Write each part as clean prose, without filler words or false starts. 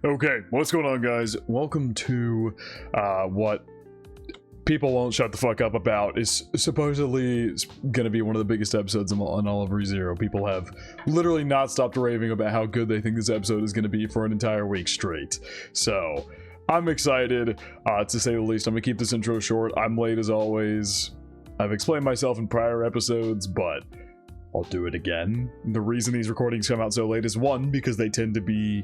Okay, what's going on, guys? Welcome to what people won't shut the fuck up about is supposedly going to be one of the biggest episodes on all of ReZero. People have literally not stopped raving about how good they think this episode is going to be for an entire week straight. So I'm excited, to say the least. I'm going to keep this intro short. I'm late as always. I've explained myself in prior episodes, but I'll do it again. The reason these recordings come out so late is one, because they tend to be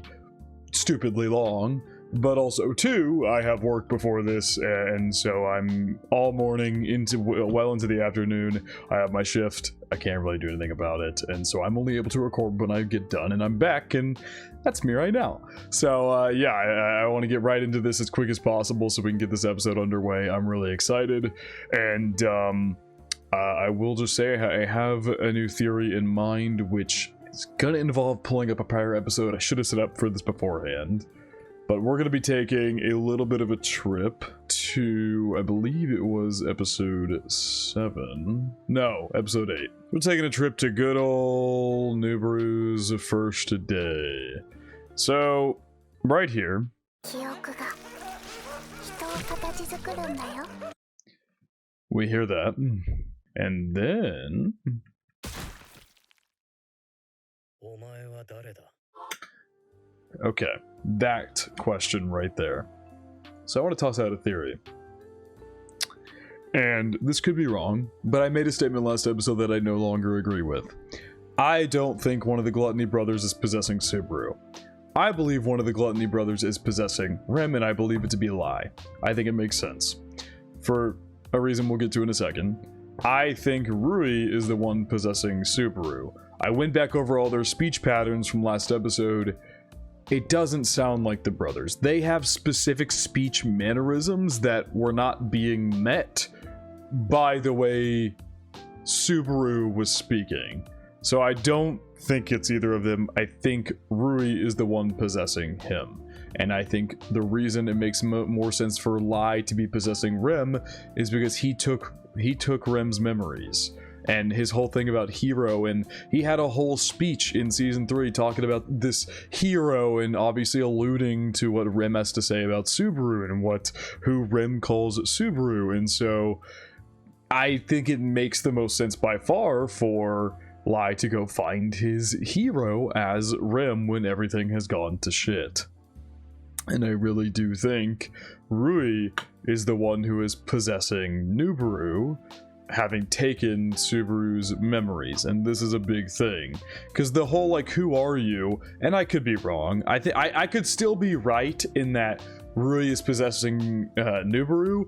stupidly long, but also two, I have work before this, and so I'm all morning into well into the afternoon. I have my shift. I can't really do anything about it, and so I'm only able to record when I get done, and I'm back, and that's me right now. So yeah, I want to get right into this as quick as possible so we can get this episode underway. I'm really excited, and I will just say I have a new theory in mind, which it's gonna involve pulling up a prior episode. I should have set up for this beforehand, but we're gonna be taking a little bit of a trip to, I believe it was episode 7. No, episode 8. We're taking a trip to good old Nubaru's first day. So, right here. We hear that. And then... okay, that question right there. So I want to toss out a theory. And this could be wrong, but I made a statement last episode that I no longer agree with. I don't think one of the Gluttony brothers is possessing Subaru. I believe one of the Gluttony brothers is possessing Rem, and I believe it to be a lie. I think it makes sense. For a reason we'll get to in a second. I think Rui is the one possessing Subaru. I went back over all their speech patterns from last episode. It doesn't sound like the brothers. They have specific speech mannerisms that were not being met by the way Subaru was speaking. So I don't think it's either of them. I think Rui is the one possessing him. And I think the reason it makes more sense for Lai to be possessing Rem is because he took Rem's memories. And his whole thing about hero, and he had a whole speech in season 3 talking about this hero and obviously alluding to what Rem has to say about Subaru and who Rem calls Subaru. And so I think it makes the most sense by far for Lai to go find his hero as Rem when everything has gone to shit. And I really do think Rui is the one who is possessing Nubaru, having taken Subaru's memories, and this is a big thing because the whole like who are you, and I could be wrong, I could still be right in that Rui is possessing Nubaru,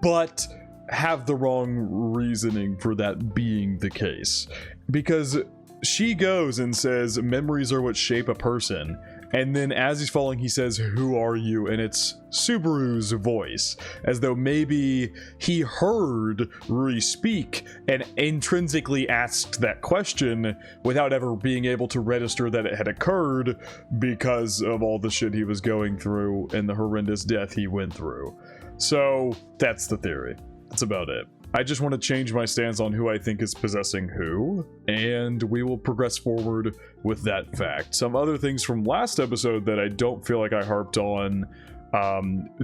but have the wrong reasoning for that being the case, because she goes and says memories are what shape a person, and then as he's falling he says who are you, and it's Subaru's voice, as though maybe he heard Rui speak and intrinsically asked that question without ever being able to register that it had occurred because of all the shit he was going through and the horrendous death he went through. So that's the theory. That's about it. I just want to change my stance on who I think is possessing who, and we will progress forward with that fact. Some other things from last episode that I don't feel like I harped on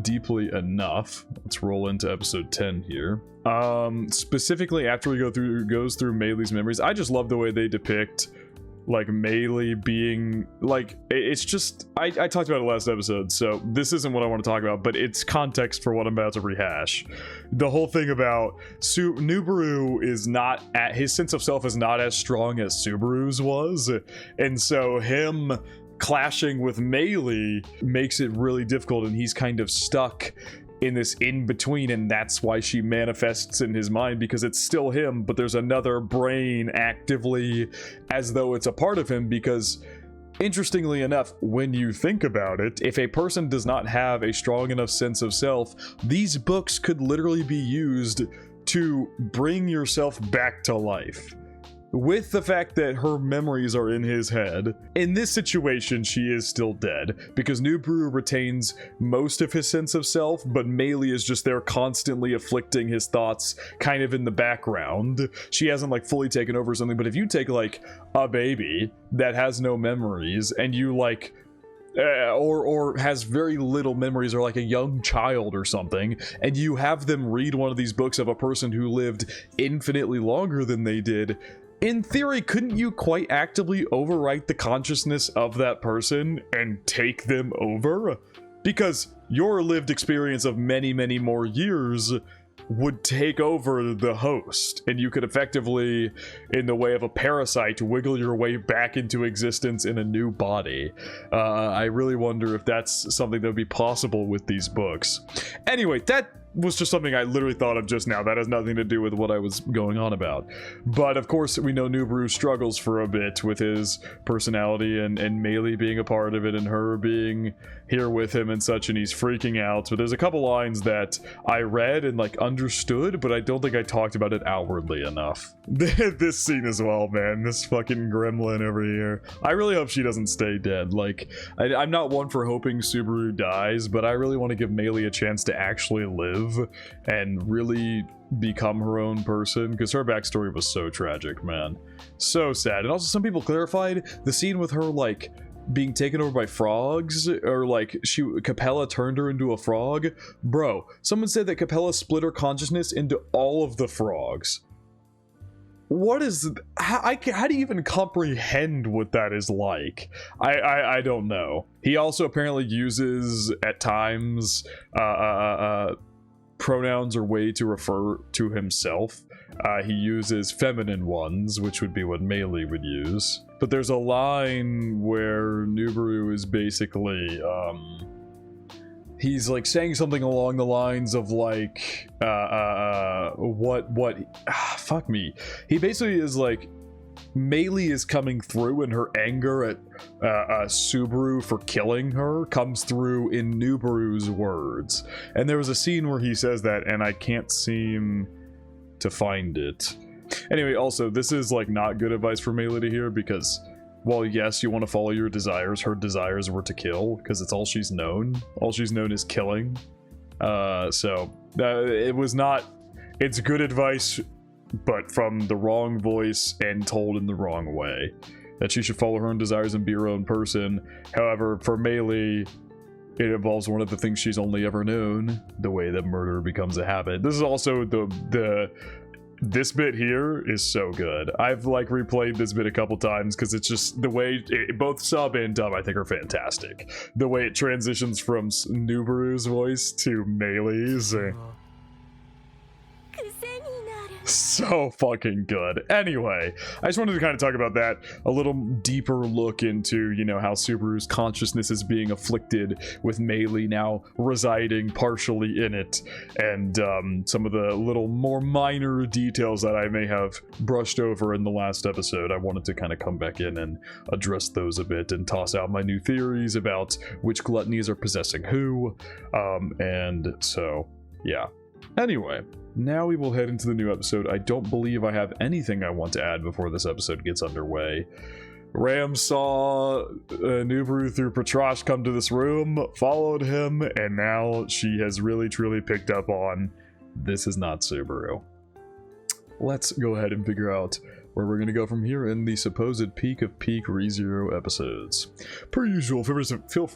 deeply enough. Let's roll into episode 10 here. Specifically after we goes through Meili's memories, I just love the way they depict like Meili being like, it's just I talked about it last episode, so this isn't what I want to talk about, but it's context for what I'm about to rehash. The whole thing about Nubaru is not at his sense of self is not as strong as Subaru's was, and so him clashing with Meili makes it really difficult, and he's kind of stuck in this in-between, and that's why she manifests in his mind, because it's still him, but there's another brain actively as though it's a part of him. Because interestingly enough, when you think about it, if a person does not have a strong enough sense of self, these books could literally be used to bring yourself back to life. With the fact that her memories are in his head, in this situation she is still dead, because Nubaru retains most of his sense of self, but Meili is just there constantly afflicting his thoughts kind of in the background. She hasn't like fully taken over or something, but if you take like a baby that has no memories and you like or has very little memories, or like a young child or something, and you have them read one of these books of a person who lived infinitely longer than they did, in theory, couldn't you quite actively overwrite the consciousness of that person and take them over? Because your lived experience of many, many more years would take over the host, and you could effectively, in the way of a parasite, wiggle your way back into existence in a new body. I really wonder if that's something that would be possible with these books. Anyway, that was just something I literally thought of just now. That has nothing to do with what I was going on about. But of course, we know Nubru struggles for a bit with his personality, and Meili being a part of it, and her being here with him and such, and he's freaking out. But there's a couple lines that I read and like understood, but I don't think I talked about it outwardly enough. This scene as well, man. This fucking gremlin over here. I really hope she doesn't stay dead. Like, I'm not one for hoping Subaru dies, but I really want to give Meili a chance to actually live and really become her own person, because her backstory was so tragic, man. So sad. And also, some people clarified the scene with her like being taken over by frogs, or like Capella turned her into a frog. Bro, someone said that Capella split her consciousness into all of the frogs. What is how do you even comprehend what that is like? I don't know. He also apparently uses at times pronouns or way to refer to himself. He uses feminine ones, which would be what Meili would use. But there's a line where Nubru is basically, he's like saying something along the lines of like, fuck me. He basically is like, Meili is coming through, and her anger at Subaru for killing her comes through in Nubru's words. And there was a scene where he says that, and I can't seem to find it. Anyway, also, this is like not good advice for Meili to hear, because while yes, you want to follow your desires, her desires were to kill, because it's all she's known. All she's known is killing. It was not, it's good advice, but from the wrong voice and told in the wrong way. That she should follow her own desires and be her own person. However, for Meili, it involves one of the things she's only ever known, the way that murder becomes a habit. This is also this bit here is so good. I've like replayed this bit a couple times because it's just the way both sub and dub I think are fantastic. The way it transitions from Nuburu's voice to Meili's. So fucking good. Anyway, I just wanted to kind of talk about that, a little deeper look into, you know, how Subaru's consciousness is being afflicted with Meili now residing partially in it, and some of the little more minor details that I may have brushed over in the last episode. I wanted to kind of come back in and address those a bit and toss out my new theories about which gluttonies are possessing who, and so, yeah. Anyway, now we will head into the new episode. I don't believe I have anything I want to add before this episode gets underway. Ram saw Nubru through Patrash come to this room, followed him, and now she has really truly picked up on this is not Subaru. Let's go ahead and figure out where we're going to go from here in the supposed peak of peak ReZero episodes. Per usual, feel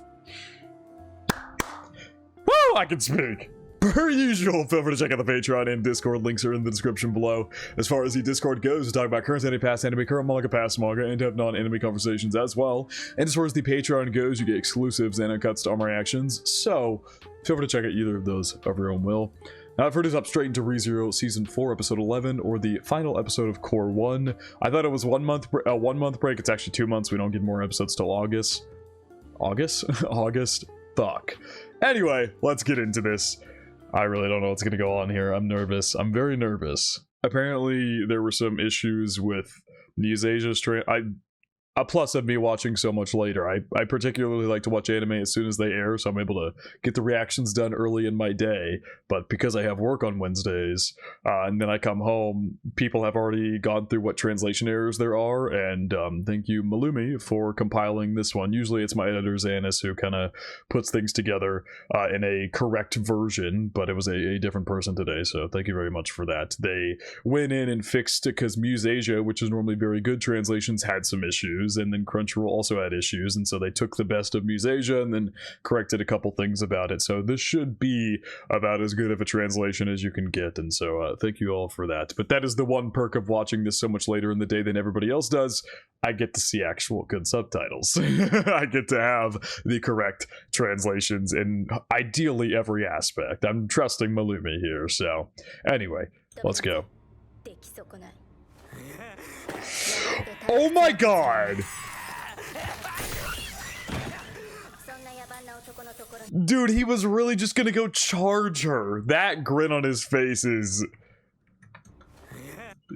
Woo! I can speak! Per usual, feel free to check out the Patreon and Discord. Links are in the description below. As far as the Discord goes, we talk about current anime, past anime, current manga, past manga, and have non-anime conversations as well. And as far as the Patreon goes, you get exclusives and uncuts to all my reactions. So, feel free to check out either of those of your own will. Now, I've heard us up straight into ReZero Season 4, Episode 11, or the final episode of Core 1. I thought it was 1 month, 1 month break. It's actually 2 months. We don't get more episodes till August. August? August? Fuck. Anyway, let's get into this. I really don't know what's going to go on here. I'm nervous. I'm very nervous. Apparently, there were some issues with News Asia's a plus of me watching so much later. I particularly like to watch anime as soon as they air, so I'm able to get the reactions done early in my day. But because I have work on Wednesdays, and then I come home, people have already gone through what translation errors there are, and thank you, Malumi, for compiling this one. Usually it's my editor, Xaniss, who kind of puts things together in a correct version, but it was a different person today, so thank you very much for that. They went in and fixed it because Muse Asia, which is normally very good translations, had some issues. issues, and then Crunchyroll also had issues, and so they took the best of Musasia and then corrected a couple things about it. So this should be about as good of a translation as you can get, and so thank you all for that. But that is the one perk of watching this so much later in the day than everybody else does. I get to see actual good subtitles. I get to have the correct translations in ideally every aspect. I'm trusting Malumi here, so anyway, let's go. Oh my god! Dude, he was really just gonna go charge her. That grin on his face is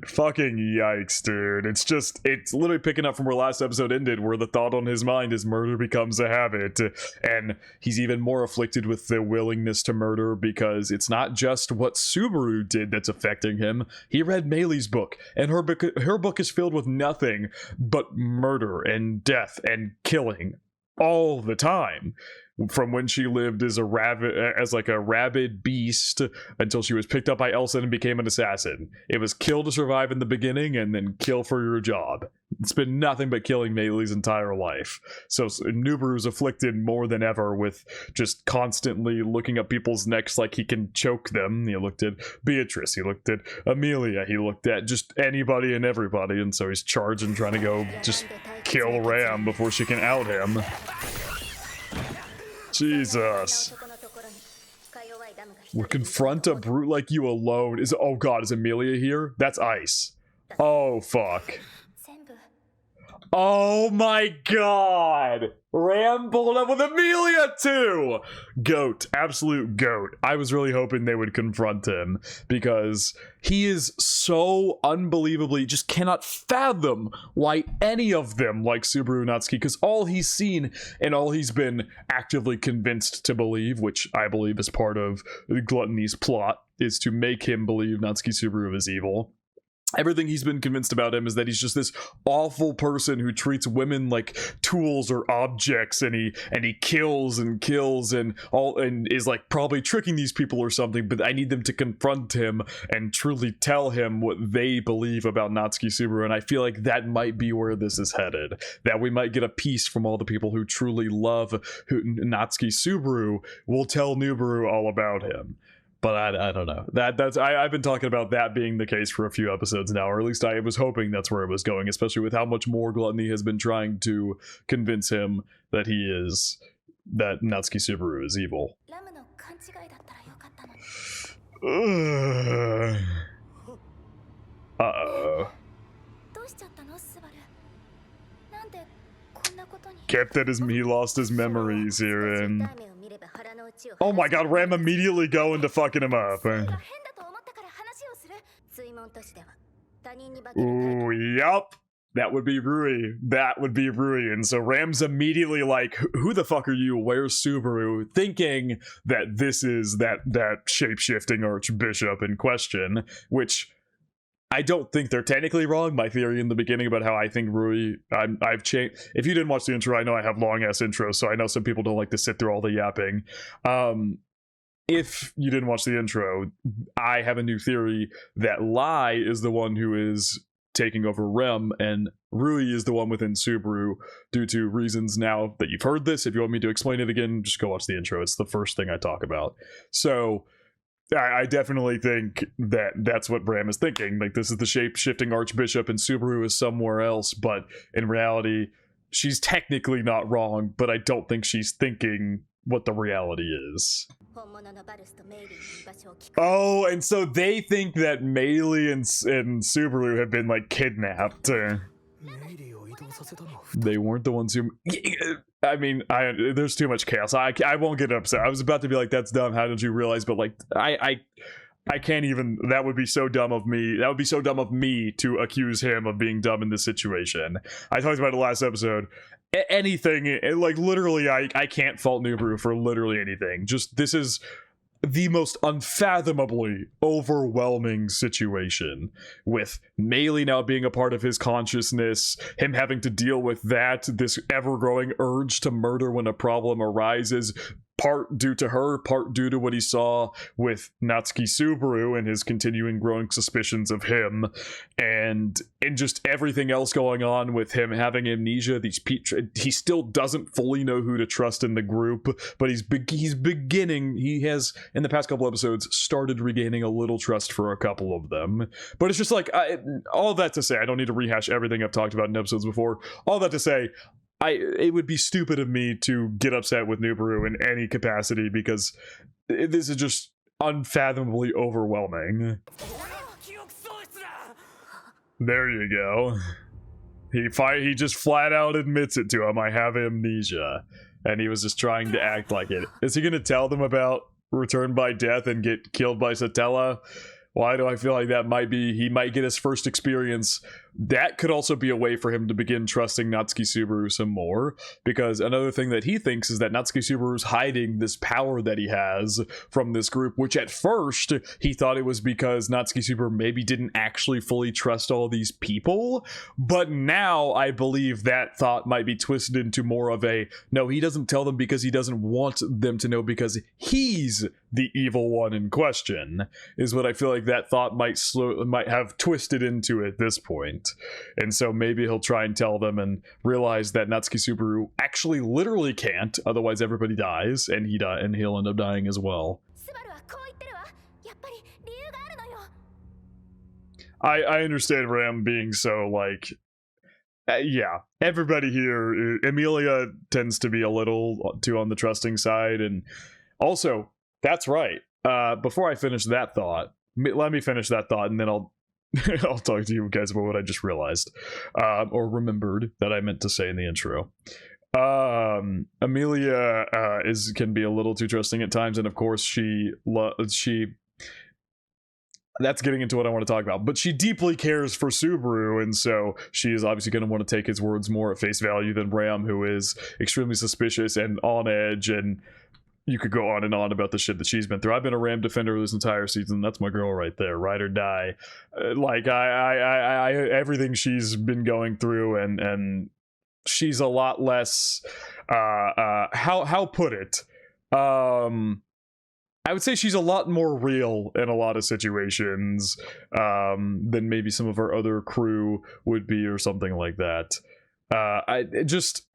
fucking yikes, dude. It's literally picking up from where last episode ended, where the thought on his mind is murder becomes a habit, and he's even more afflicted with the willingness to murder because it's not just what Subaru did that's affecting him. He read Meily's book, and her book is filled with nothing but murder and death and killing all the time. From when she lived as a rabid beast until she was picked up by Elsa and became an assassin. It was kill to survive in the beginning and then kill for your job. It's been nothing but killing Meily's entire life. So Nubaru's afflicted more than ever with just constantly looking up people's necks like he can choke them. He looked at Beatrice, he looked at Amelia, he looked at just anybody and everybody, and so he's charging, trying to go just kill Ram before she can out him. Jesus. We'll confront a brute like you alone. Oh god, is Amelia here? That's Ice. Oh fuck. Oh my god! Ram pulled up with Amelia too! Goat. Absolute goat. I was really hoping they would confront him because he is so unbelievably, just cannot fathom why any of them like Subaru Natsuki, because all he's seen and all he's been actively convinced to believe, which I believe is part of Gluttony's plot, is to make him believe Natsuki Subaru is evil. Everything he's been convinced about him is that he's just this awful person who treats women like tools or objects, and he kills and is like probably tricking these people or something. But I need them to confront him and truly tell him what they believe about Natsuki Subaru, and I feel like that might be where this is headed. That we might get a piece from all the people who truly love Natsuki Subaru will tell Nubaru all about him. But I don't know. I've been talking about that being the case for a few episodes now, or at least I was hoping that's where it was going, especially with how much more Gluttony has been trying to convince him that that Natsuki Subaru is evil. Uh-oh. Kept that he lost his memories here, and oh my god, Ram immediately going to fucking him up. Ooh, yup. That would be Rui. That would be Rui. And so Ram's immediately like, who the fuck are you? Where's Subaru? Thinking that this is that shape-shifting archbishop in question, which I don't think they're technically wrong. My theory in the beginning about how I think Rui, I've changed. If you didn't watch the intro, I know I have long ass intros, so I know some people don't like to sit through all the yapping. If you didn't watch the intro, I have a new theory that Lai is the one who is taking over Rem, and Rui is the one within Subaru due to reasons now that you've heard this. If you want me to explain it again, just go watch the intro. It's the first thing I talk about. So I definitely think that that's what Bram is thinking. Like, this is the shape-shifting archbishop and Subaru is somewhere else, but in reality, she's technically not wrong, but I don't think she's thinking what the reality is. Oh, and so they think that Meili and Subaru have been, like, kidnapped. They weren't the ones who... I mean, there's too much chaos. I won't get upset. I was about to be like, that's dumb. How did you realize? But like, I can't even. That would be so dumb of me. That would be so dumb of me to accuse him of being dumb in this situation. I talked about it last episode. Anything, like literally, I can't fault Nubaru for literally anything. Just this is the most unfathomably overwhelming situation, with Meili now being a part of his consciousness, him having to deal with that, this ever-growing urge to murder when a problem arises, part due to her, part due to what he saw with Natsuki Subaru and his continuing growing suspicions of him, and just everything else going on with him having amnesia. He still doesn't fully know who to trust in the group, but he has in the past couple episodes started regaining a little trust for a couple of them. But it's just like, all that to say, I don't need to rehash everything I've talked about in episodes before. All that to say, it would be stupid of me to get upset with Nubaru in any capacity, because this is just unfathomably overwhelming. There you go. He just flat out admits it to him. I have amnesia. And he was just trying to act like it. Is he going to tell them about Return by Death and get killed by Satella? Why do I feel like he might get his first experience? That could also be a way for him to begin trusting Natsuki Subaru some more, because another thing that he thinks is that Natsuki Subaru's hiding this power that he has from this group, which at first he thought it was because Natsuki Subaru maybe didn't actually fully trust all these people, but now I believe that thought might be twisted into more of a, no, he doesn't tell them because he doesn't want them to know because he's the evil one in question, is what I feel like that thought might have twisted into at this point. And so maybe he'll try and tell them and realize that Natsuki Subaru actually literally can't, otherwise everybody dies, and he'll end up dying as well. I understand Ram being so like, yeah, everybody here, Emilia tends to be a little too on the trusting side, and also, that's right. Before I finish that thought, let me finish that thought, and then I'll talk to you guys about what I just realized, or remembered that I meant to say in the intro. Emilia can be a little too trusting at times, and of course she that's getting into what I want to talk about, but she deeply cares for Subaru, and so she is obviously going to want to take his words more at face value than Ram, who is extremely suspicious and on edge, and you could go on and on about the shit that she's been through. I've been a Ram defender this entire season. That's my girl right there, ride or die. Like I everything she's been going through, and she's a lot less. How put it? I would say she's a lot more real in a lot of situations than maybe some of her other crew would be, or something like that.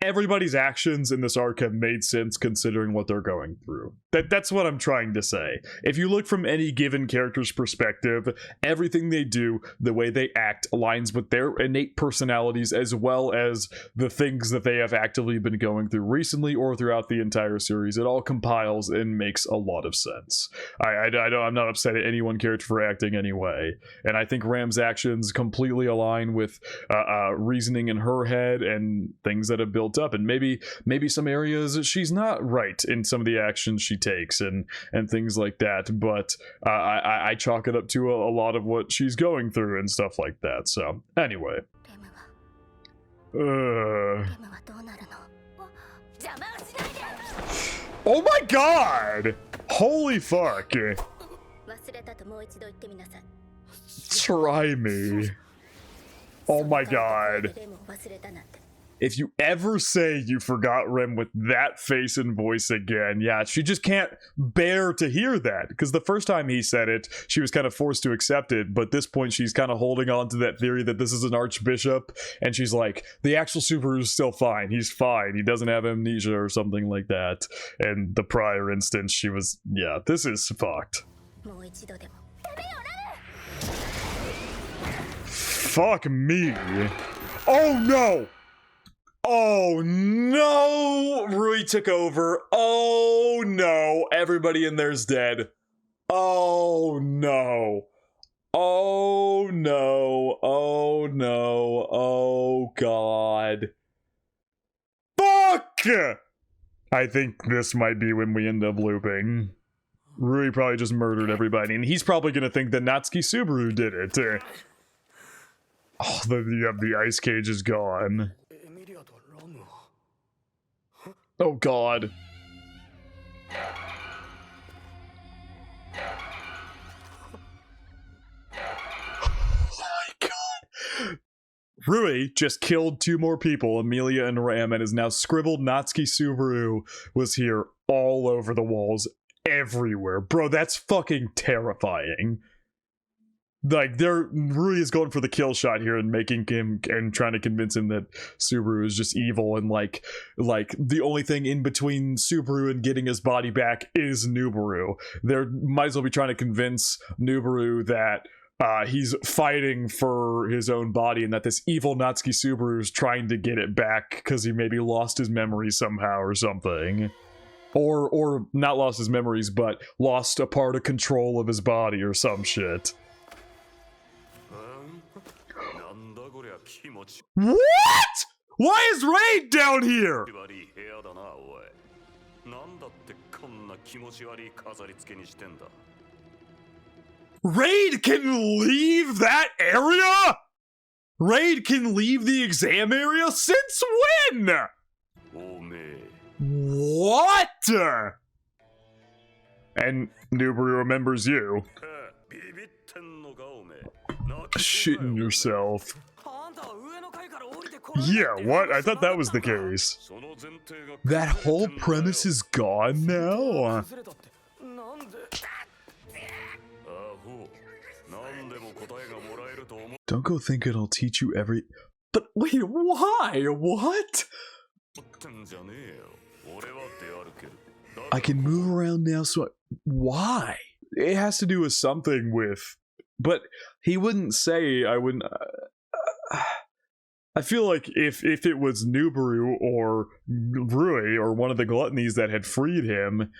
Everybody's actions in this arc have made sense considering what they're going through. That's what I'm trying to say. If you look from any given character's perspective, everything they do, the way they act, aligns with their innate personalities, as well as the things that they have actively been going through recently or throughout the entire series. It all compiles and makes a lot of sense. I'm not upset at any one character for acting anyway, and I think Ram's actions completely align with reasoning in her head and things that have built up, and maybe some areas she's not right in some of the actions she takes and things like that, but I chalk it up to a lot of what she's going through and stuff like that. So anyway, oh my god, holy fuck, try me. Oh my god. If you ever say you forgot Rem with that face and voice again, yeah, she just can't bear to hear that. Because the first time he said it, she was kind of forced to accept it. But at this point, she's kind of holding on to that theory that this is an archbishop. And she's like, the actual Subaru is still fine. He's fine. He doesn't have amnesia or something like that. And the prior instance, she was, yeah, this is fucked. Fuck me. Oh no! Oh no! Rui took over. Oh no! Everybody in there's dead. Oh no! Oh no! Oh no! Oh god! Fuck! I think this might be when we end up looping. Rui probably just murdered everybody, and he's probably gonna think that Natsuki Subaru did it. Oh, the ice cage is gone. Oh god. Oh my god. Rui just killed 2 more people, Emilia and Ram, and has now scribbled Natsuki Subaru was here all over the walls everywhere. Bro, that's fucking terrifying. Like, Rui is going for the kill shot here and making him and trying to convince him that Subaru is just evil, and like the only thing in between Subaru and getting his body back is Nubaru. They might as well be trying to convince Nubaru that he's fighting for his own body and that this evil Natsuki Subaru is trying to get it back because he maybe lost his memory somehow or something. Or not lost his memories, but lost a part of control of his body or some shit. What? Why is Raid down here? Raid can leave that area? Raid can leave the exam area? Since when? What? And Nubaru remembers you. Shitting yourself. Yeah, what? I thought that was the case. That whole premise is gone now? Don't go thinking I'll teach you every... But wait, why? What? I can move around now, so why? It has to do with something with... But he wouldn't say I wouldn't... I feel like if it was Nubaru or Rui or one of the gluttonies that had freed him,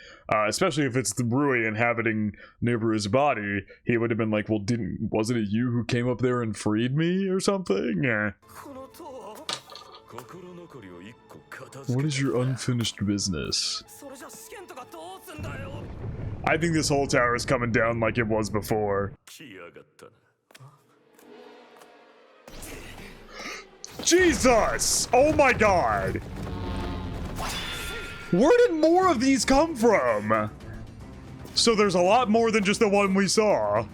especially if it's the Rui inhabiting Nubaru's body, he would have been like, well, wasn't it you who came up there and freed me or something? What is your unfinished business? I think this whole tower is coming down like it was before. Jesus! Oh my god! Where did more of these come from? So there's a lot more than just the one we saw.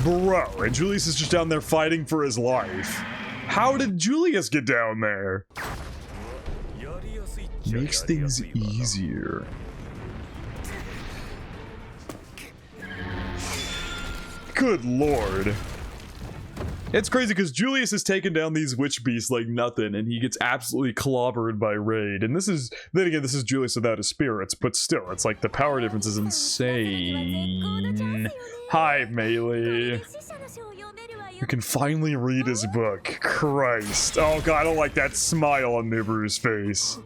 Bro, and Julius is just down there fighting for his life. How did Julius get down there? Makes things easier. Good lord. It's crazy because Julius has taken down these witch beasts like nothing, and he gets absolutely clobbered by Raid. And this is, then again, this is Julius without his spirits, but still, it's like the power difference is insane. Hi, Melee. You can finally read his book. Christ. Oh god, I don't like that smile on Nubaru's face.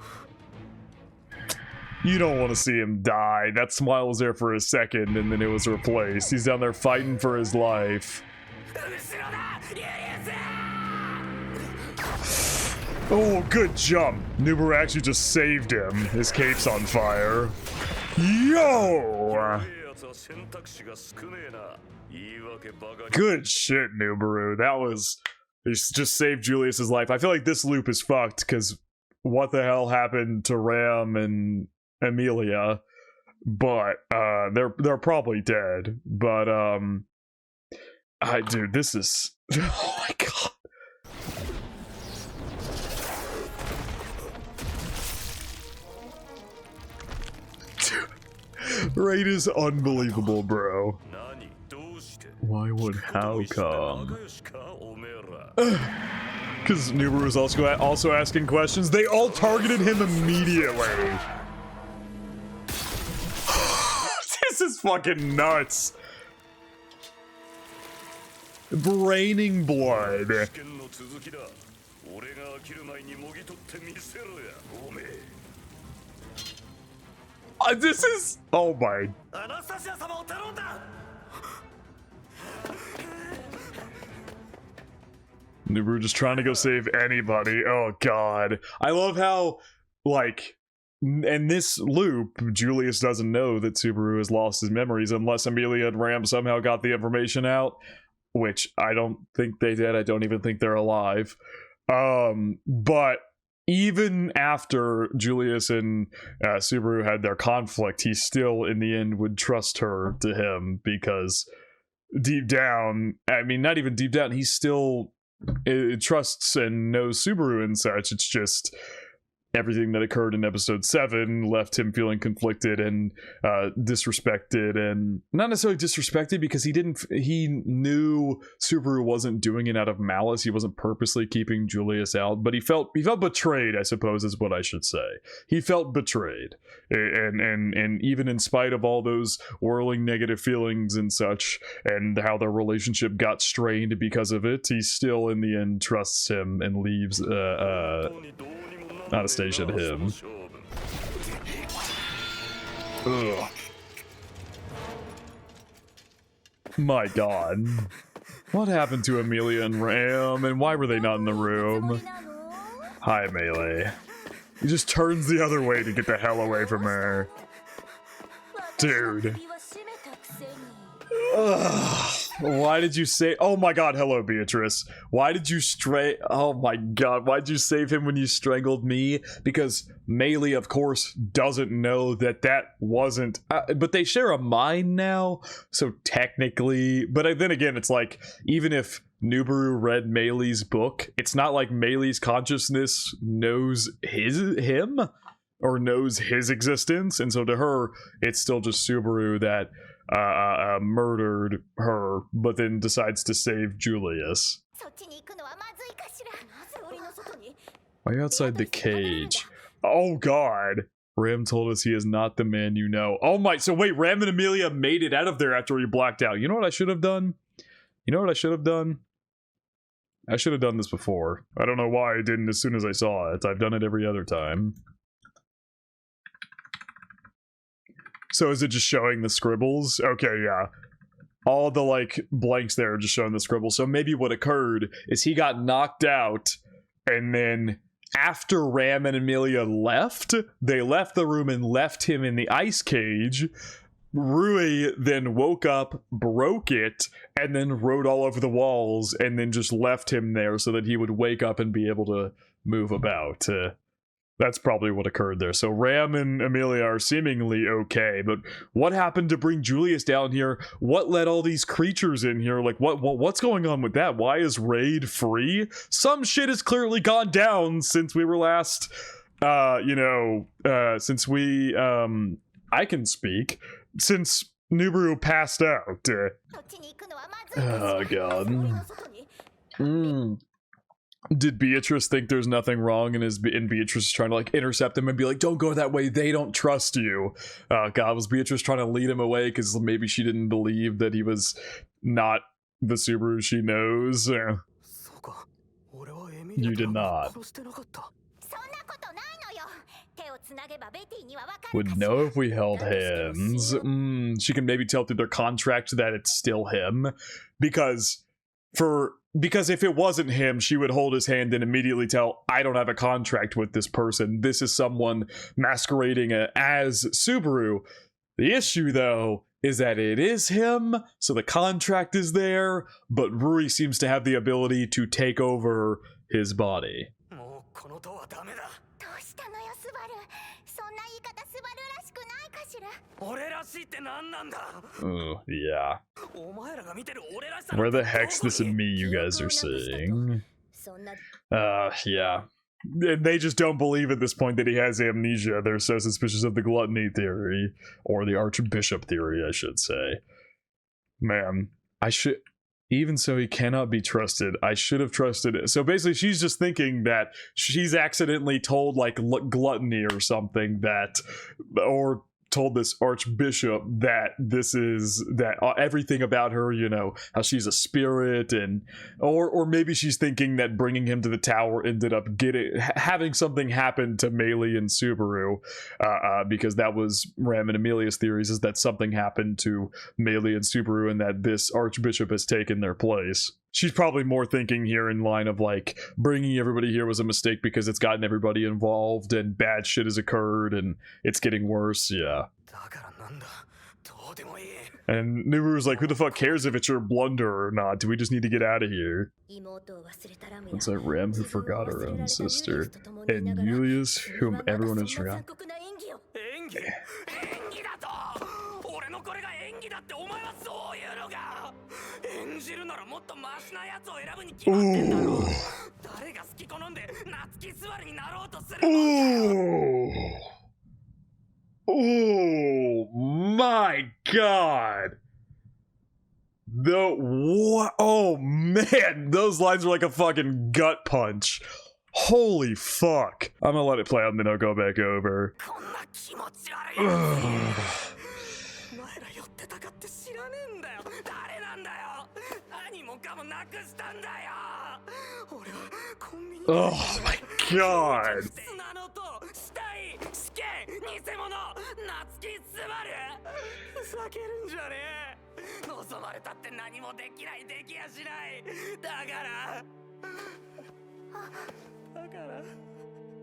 You don't want to see him die. That smile was there for a second, and then it was replaced. He's down there fighting for his life. Oh, good jump. Nubaru actually just saved him. His cape's on fire. Yo! Good shit, Nubaru. That was... He just saved Julius's life. I feel like this loop is fucked, because what the hell happened to Ram and Amelia? But, they're probably dead. But, dude, this is... Oh my god. Dude. Raid is unbelievable, bro. Why would how come? Because Nubaru was also asking questions. They all targeted him immediately. This is fucking nuts. Raining blood. This is... Oh my... Nubaru just trying to go save anybody. Oh god. I love how, like, in this loop, Julius doesn't know that Subaru has lost his memories unless Amelia and Ram somehow got the information out. Which I don't think they did. I don't even think they're alive. But even after Julius and Subaru had their conflict, he still, in the end, would trust her to him because deep down, I mean, not even deep down, he still trusts and knows Subaru and such. It's just, everything that occurred in episode 7 left him feeling conflicted and disrespected, and not necessarily disrespected because he knew Subaru wasn't doing it out of malice. He wasn't purposely keeping Julius out, but he felt betrayed, I suppose is what I should say. He felt betrayed, and even in spite of all those whirling negative feelings and such, and how their relationship got strained because of it, he still in the end trusts him and leaves Anastasia to him. Ugh. My god. What happened to Amelia and Ram, and why were they not in the room? Hi, Melee. He just turns the other way to get the hell away from her. Dude. Ugh. Why did you say— oh my god, hello Beatrice. Why did you oh my god, why'd you save him when you strangled me? Because Melee, of course, doesn't know that wasn't— but they share a mind now, so technically— but then again, it's like, even if Nubaru read Melee's book, it's not like Melee's consciousness knows him, or knows his existence, and so to her, it's still just Subaru that murdered her, but then decides to save Julius. Why are you outside the cage? Oh god! Ram told us he is not the man you know. Oh my— so wait, Ram and Amelia made it out of there after he blacked out. You know what I should have done? You know what I should have done? I should have done this before. I don't know why I didn't as soon as I saw it. I've done it every other time. So is it just showing the scribbles? Okay, yeah. All the, like, blanks there are just showing the scribbles. So maybe what occurred is he got knocked out, and then after Ram and Amelia left, they left the room and left him in the ice cage. Rui then woke up, broke it, and then wrote all over the walls, and then just left him there so that he would wake up and be able to move about. That's probably what occurred there. So Ram and Amelia are seemingly okay, but what happened to bring Julius down here? What let all these creatures in here? Like, what's going on with that? Why is Raid free? Some shit has clearly gone down since we were last, since we, I can speak, since Nubaru passed out. Oh, God. Did Beatrice think there's nothing wrong, and Beatrice is trying to like intercept him and be like, don't go that way, they don't trust you? God, was Beatrice trying to lead him away because maybe she didn't believe that he was not the Subaru she knows? You did not. Would know if we held hands. She can maybe tell through their contract that it's still him, because if it wasn't him, she would hold his hand and immediately tell, I don't have a contract with this person. This is someone masquerading as Subaru. The issue, though, is that it is him, so the contract is there, but Rui seems to have the ability to take over his body. Oh, yeah. Where the heck's this and me you guys are seeing? Yeah. They just don't believe at this point that he has amnesia. They're so suspicious of the gluttony theory, or the Archbishop theory, I should say. Man, even so, he cannot be trusted. I should have trusted it. So basically, she's just thinking that she's accidentally told, like, gluttony or something, or told this Archbishop that everything about her, how she's a spirit, and or maybe she's thinking that bringing him to the tower ended up having something happen to Melee and Subaru, because that was Ram and Amelia's theories, is that something happened to Melee and Subaru and that this Archbishop has taken their place. She's probably more thinking here in line of, like, bringing everybody here was a mistake because it's gotten everybody involved and bad shit has occurred and it's getting worse, yeah. And Nubaru's like, who the fuck cares if it's your blunder or not? Do we just need to get out of here? It's like Ram who forgot her own sister, and Julius, whom everyone has forgotten. Ooh. Oh my god. Oh man, those lines are like a fucking gut punch. Holy fuck. I'm gonna let it play out and then I'll go back over. Oh my god.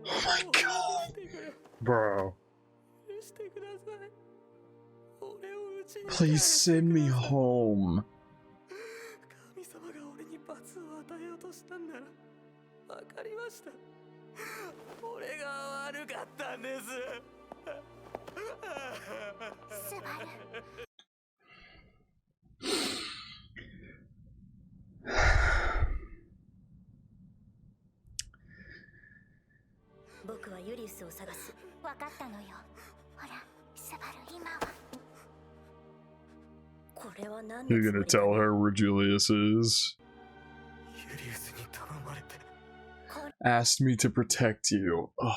Oh my god. Bro. Please send me home. You're gonna tell her where Julius is? Asked me to protect you. Oh.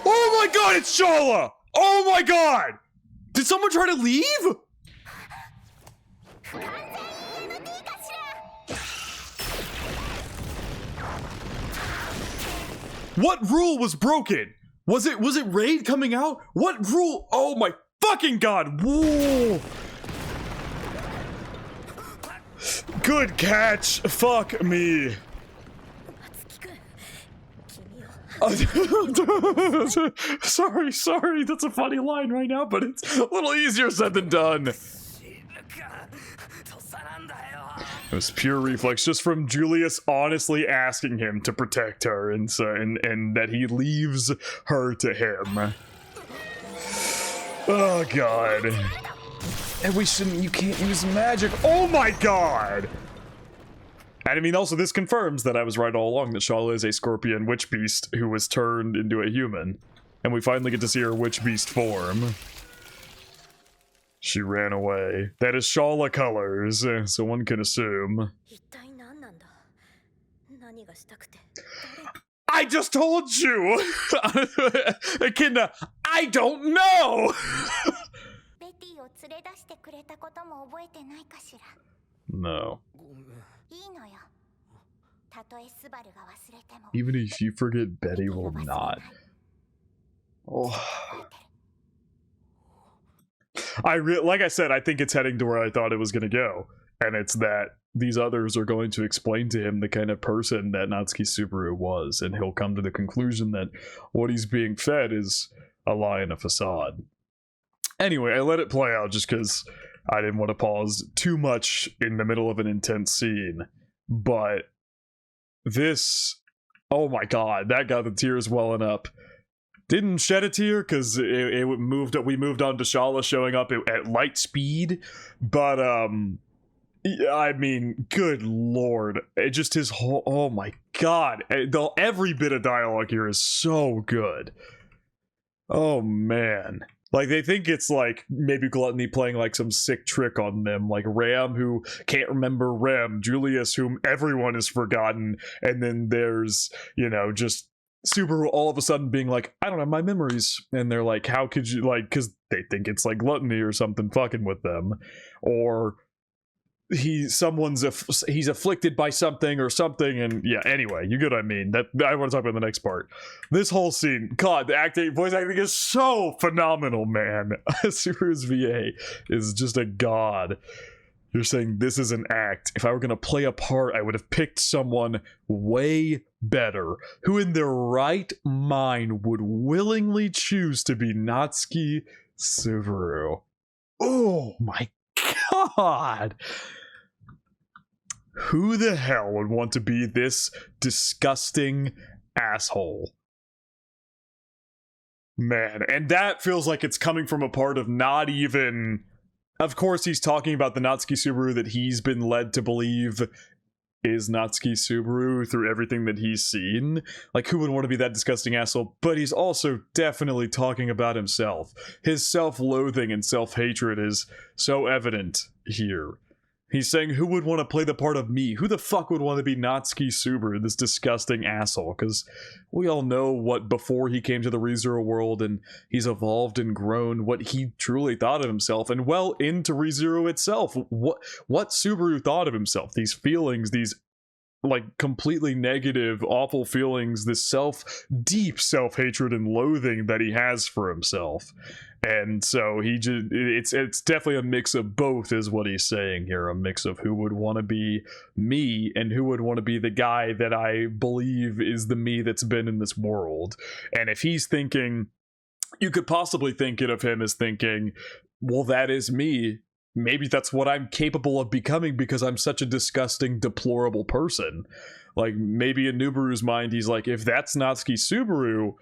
Oh my god, it's Shala! Oh my god! Did someone try to leave? What rule was broken? Was it Raid coming out? What rule? Oh my fucking god! Whoa! Good catch. Fuck me. Sorry, that's a funny line right now, but it's a little easier said than done. It was pure reflex, just from Julius honestly asking him to protect her, and that he leaves her to him. Oh god. And you can't use magic. Oh my god! And I mean, also, this confirms that I was right all along, that Shala is a scorpion witch beast who was turned into a human. And we finally get to see her witch beast form. She ran away. That is Shala colors, so one can assume. I just told you! Echidna, I don't know! No. Even if you forget, Betty will not. Oh. Like I said, I think it's heading to where I thought it was gonna go. And it's that these others are going to explain to him the kind of person that Natsuki Subaru was, and he'll come to the conclusion that what he's being fed is a lie and a facade. Anyway, I let it play out just because I didn't want to pause too much in the middle of an intense scene. But this, oh my god, that got the tears welling up. Didn't shed a tear because we moved on to Shala showing up at light speed, but I mean, good lord, it just his whole, oh my god, every bit of dialogue here is so good. Oh man. Like, they think it's like maybe Gluttony playing like some sick trick on them, like Ram, who can't remember Rem, Julius, whom everyone has forgotten, and then there's, you know, just Subaru all of a sudden being like, I don't have my memories, and they're like, how could you, like, because they think it's like Gluttony or something fucking with them, or he's afflicted by something or something, and yeah, anyway, you get what I mean. That I want to talk about the next part. This whole scene, god, the voice acting is so phenomenal, man. Subaru's VA is just a god. You're saying this is an act. If I were gonna play a part, I would have picked someone way better, who in their right mind would willingly choose to be Natsuki Subaru. Oh my god! Who the hell would want to be this disgusting asshole? Man, and that feels like it's coming from a part of not even Of course, he's talking about the Natsuki Subaru that he's been led to believe is Natsuki Subaru through everything that he's seen. Like, who would want to be that disgusting asshole? But he's also definitely talking about himself. His self-loathing and self-hatred is so evident here. He's saying, who would want to play the part of me? Who the fuck would want to be Natsuki Subaru, this disgusting asshole? Because we all know what, before he came to the ReZero world and he's evolved and grown, what he truly thought of himself, and well into ReZero itself. What Subaru thought of himself, these feelings, these like completely negative, awful feelings, this deep self-hatred and loathing that he has for himself. And so it's definitely a mix of both is what he's saying here. A mix of who would want to be me and who would want to be the guy that I believe is the me that's been in this world. And if he's thinking, you could possibly think it of him as thinking, well, that is me. Maybe that's what I'm capable of becoming because I'm such a disgusting, deplorable person. Like, maybe in Nubaru's mind, he's like, if that's Natsuki Subaru,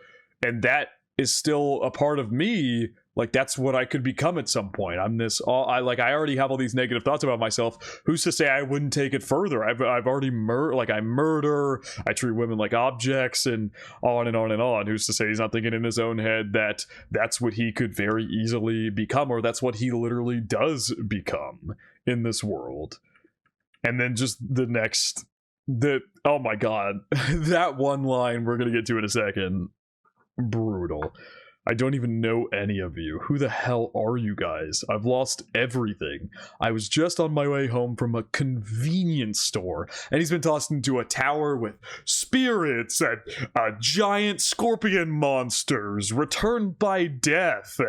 and that is still a part of me, like, that's what I could become at some point. I'm this, I already have all these negative thoughts about myself. Who's to say I wouldn't take it further? I've already I murder, I treat women like objects, and on and on and on. Who's to say he's not thinking in his own head that that's what he could very easily become, or that's what he literally does become in this world. And then just oh my god, that one line we're gonna get to in a second, brutal. I don't even know any of you. Who the hell are you guys? I've lost everything. I was just on my way home from a convenience store, and he's been tossed into a tower with spirits and giant scorpion monsters, returned by death,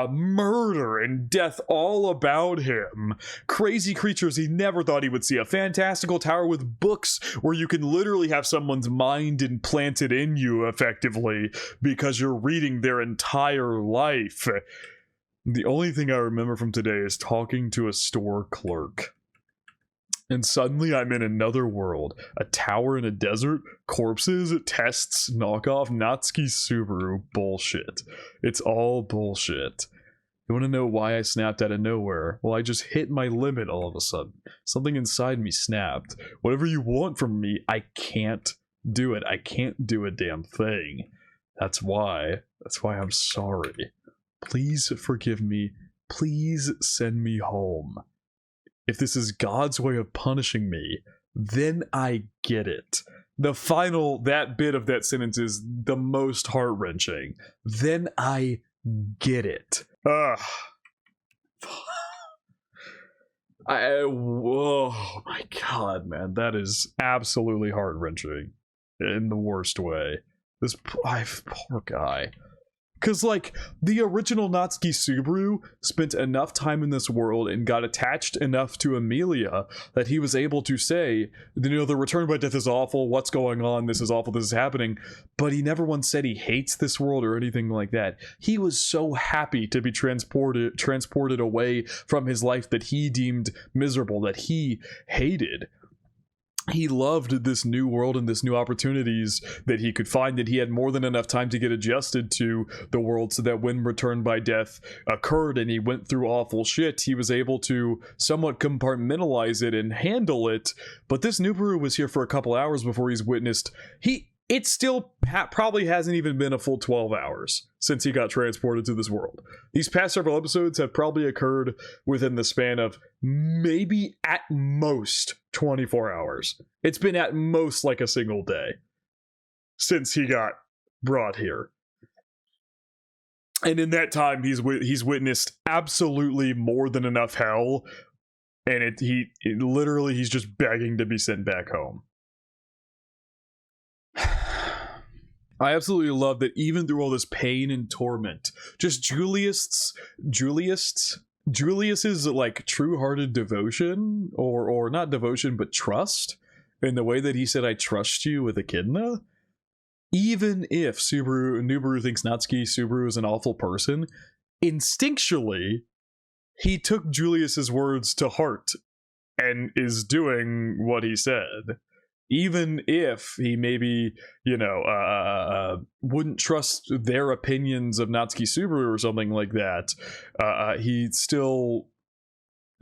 murder and death all about him. Crazy creatures he never thought he would see. A fantastical tower with books where you can literally have someone's mind implanted in you effectively because you're reading their entire life. The only thing I remember from today is talking to a store clerk. And suddenly I'm in another world. A tower in a desert, corpses, tests, knockoff, Natsuki Subaru bullshit. It's all bullshit. You want to know why I snapped out of nowhere? Well, I just hit my limit all of a sudden. Something inside me snapped. Whatever you want from me, I can't do it. I can't do a damn thing. That's why I'm sorry. Please forgive me. Please send me home. If this is God's way of punishing me, then I get it. That bit of that sentence is the most heart-wrenching. Then I get it. Ugh. Oh my god, man. That is absolutely heart-wrenching. In the worst way. This poor guy. Because, like, the original Natsuki Subaru spent enough time in this world and got attached enough to Amelia that he was able to say, the return by death is awful, what's going on, this is awful, this is happening. But he never once said he hates this world or anything like that. He was so happy to be transported away from his life that he deemed miserable, that he hated. He loved this new world and this new opportunities that he could find, that he had more than enough time to get adjusted to the world so that when return by death occurred and he went through awful shit, he was able to somewhat compartmentalize it and handle it. But this Nubaru was here for a couple hours before he's witnessed. It still probably hasn't even been a full 12 hours since he got transported to this world. These past several episodes have probably occurred within the span of maybe at most 24 hours. It's been at most like a single day since he got brought here. And in that time, he's witnessed absolutely more than enough hell, and he's just begging to be sent back home. I absolutely love that even through all this pain and torment, just Julius's like true-hearted devotion, or not devotion, but trust, in the way that he said, I trust you with Echidna. Even if Nubaru thinks Natsuki Subaru is an awful person, instinctually, he took Julius's words to heart and is doing what he said. Even if he maybe, wouldn't trust their opinions of Natsuki Subaru or something like that, he still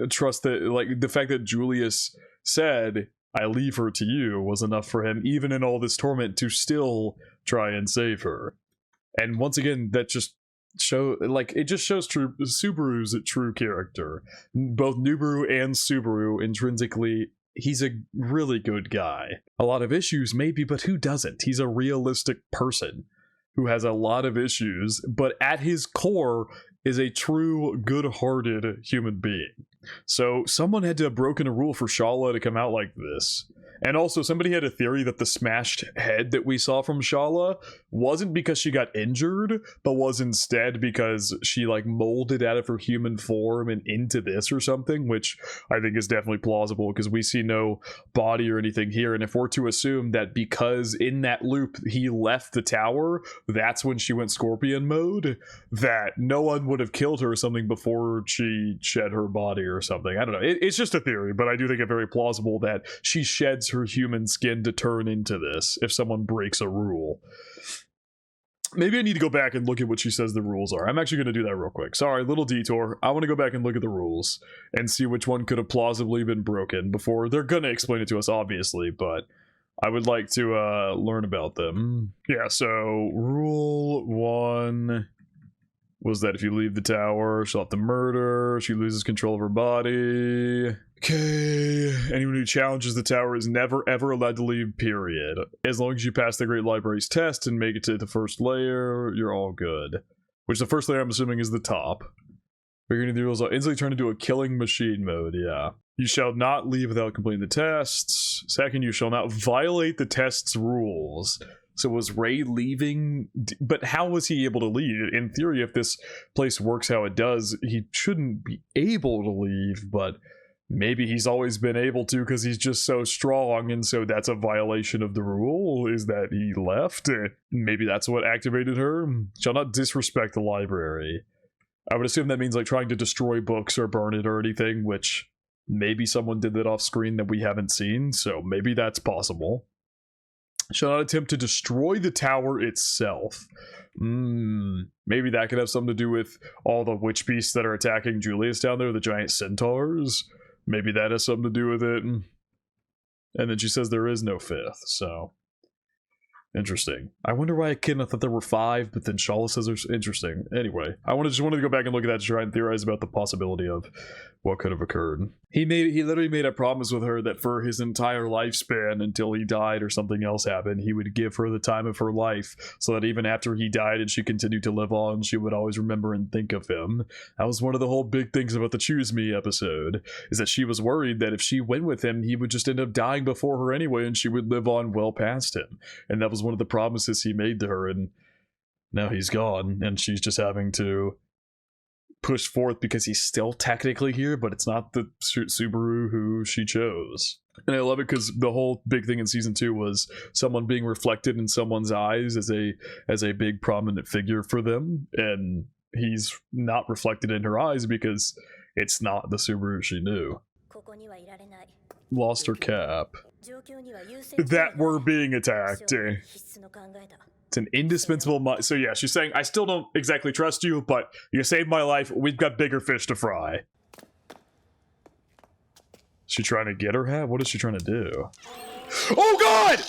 trust that, like, the fact that Julius said, I leave her to you, was enough for him, even in all this torment, to still try and save her. And once again, that just it just shows Subaru's true character. Both Nubaru and Subaru intrinsically, he's a really good guy. A lot of issues maybe, but who doesn't? He's a realistic person who has a lot of issues, but at his core is a true good-hearted human being. So someone had to have broken a rule for Shala to come out like this. And also, somebody had a theory that the smashed head that we saw from Shala wasn't because she got injured, but was instead because she, like, molded out of her human form and into this or something, which I think is definitely plausible because we see no body or anything here. And if we're to assume that because in that loop he left the tower, that's when she went Scorpion mode, that no one would have killed her or something before she shed her body or something. I don't know. It's just a theory, but I do think it very plausible that she sheds her human skin to turn into this if someone breaks a rule. Maybe I need to go back and look at what she says the rules are. I'm actually going to do that real quick. Sorry, little detour. I want to go back and look at the rules and see which one could have plausibly been broken before. They're going to explain it to us, obviously, but I would like to learn about them. Yeah, so rule 1 was that if you leave the tower, she'll have to murder. She loses control of her body. Okay. Anyone who challenges the tower is never ever allowed to leave, period. As long as you pass the Great Library's test and make it to the first layer, you're all good. Which the first layer, I'm assuming, is the top. Beginning the rules will instantly turn into a killing machine mode, yeah. You shall not leave without completing the tests. Second, you shall not violate the test's rules. So was Ray leaving? But how was he able to leave? In theory, if this place works how it does, he shouldn't be able to leave, but maybe he's always been able to because he's just so strong, and so that's a violation of the rule, is that he left. Maybe that's what activated her. Shall not disrespect the library. I would assume that means like trying to destroy books or burn it or anything, which maybe someone did that off screen that we haven't seen, so maybe that's possible. Shall not attempt to destroy the tower itself. Maybe that could have something to do with all the witch beasts that are attacking Julius down there, the giant centaurs. Maybe that has something to do with it. And then she says there is no fifth, so interesting. I wonder why Echidna thought there were 5, but then Shala says there's interesting. Anyway, I just wanted to go back and look at that to try and theorize about the possibility of what could have occurred. He literally made a promise with her that for his entire lifespan until he died or something else happened, he would give her the time of her life so that even after he died and she continued to live on, she would always remember and think of him. That was one of the whole big things about the Choose Me episode, is that she was worried that if she went with him, he would just end up dying before her anyway and she would live on well past him. And that was one of the promises he made to her, and now he's gone and she's just having to push forth because he's still technically here, but it's not the Subaru who she chose. And I love it because the whole big thing in season 2 was someone being reflected in someone's eyes as a big prominent figure for them, and he's not reflected in her eyes because it's not the Subaru she knew. Lost her cap. That we're being attacked. It's an indispensable so yeah, she's saying, I still don't exactly trust you, but you saved my life. We've got bigger fish to fry. She trying to get her hat? What is she trying to do? Oh god!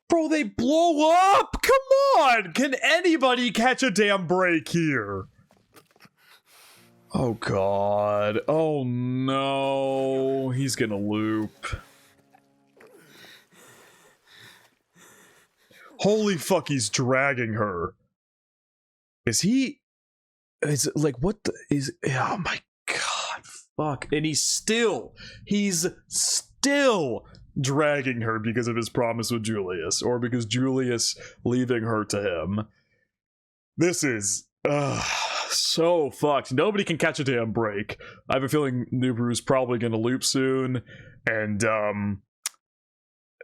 Bro, they blow up! Come on! Can anybody catch a damn break here? Oh god. Oh no. He's gonna loop. Holy fuck, he's dragging her. Is like, what the, oh my god, fuck. And he's still dragging her because of his promise with Julius, or because Julius leaving her to him. This is, so fucked. Nobody can catch a damn break. I have a feeling Nubaru's probably gonna loop soon, and,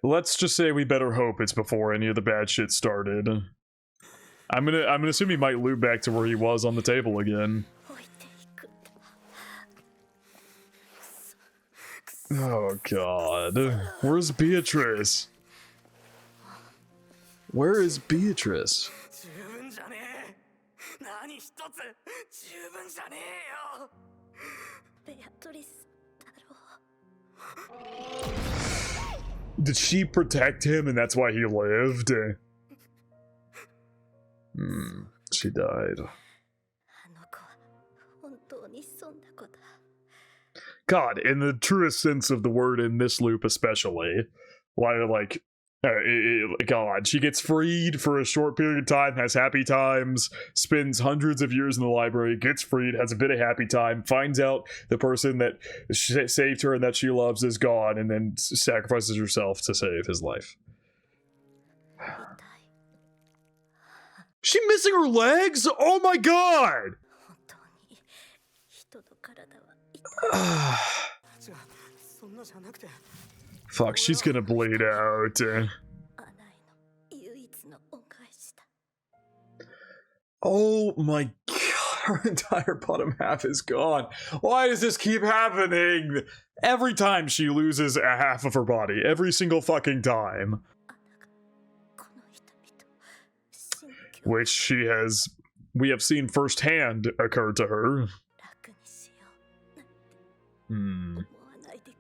let's just say we better hope it's before any of the bad shit started. I'm gonna assume he might loop back to where he was on the table again. Oh god. Where's Beatrice? Where is Beatrice? Did she protect him and that's why he lived? She died. God, in the truest sense of the word in this loop especially, why, like, God, she gets freed for a short period of time, has happy times, spends hundreds of years in the library, gets freed, has a bit of happy time, finds out the person that saved her and that she loves is gone, and then sacrifices herself to save his life. She missing her legs? Oh my god! Fuck, she's gonna bleed out. Oh my god, her entire bottom half is gone. Why does this keep happening? Every time she loses a half of her body. Every single fucking time. Which we have seen firsthand occur to her.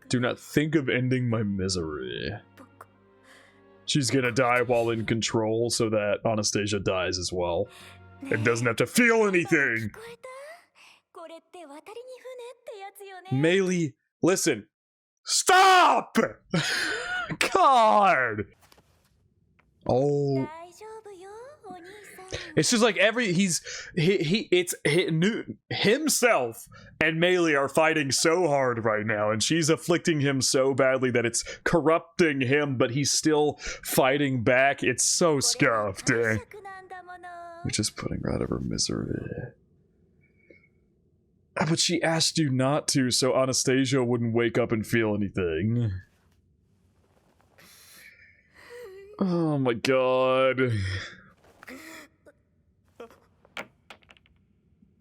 Do not think of ending my misery. She's gonna die while in control so that Anastasia dies as well. It doesn't have to feel anything! Meili, listen. Stop! God! Oh. It's just like himself and Meili are fighting so hard right now, and she's afflicting him so badly that it's corrupting him, but he's still fighting back. It's so scuffed. You're just putting her out of her misery. But she asked you not to, so Anastasia wouldn't wake up and feel anything. Oh my god.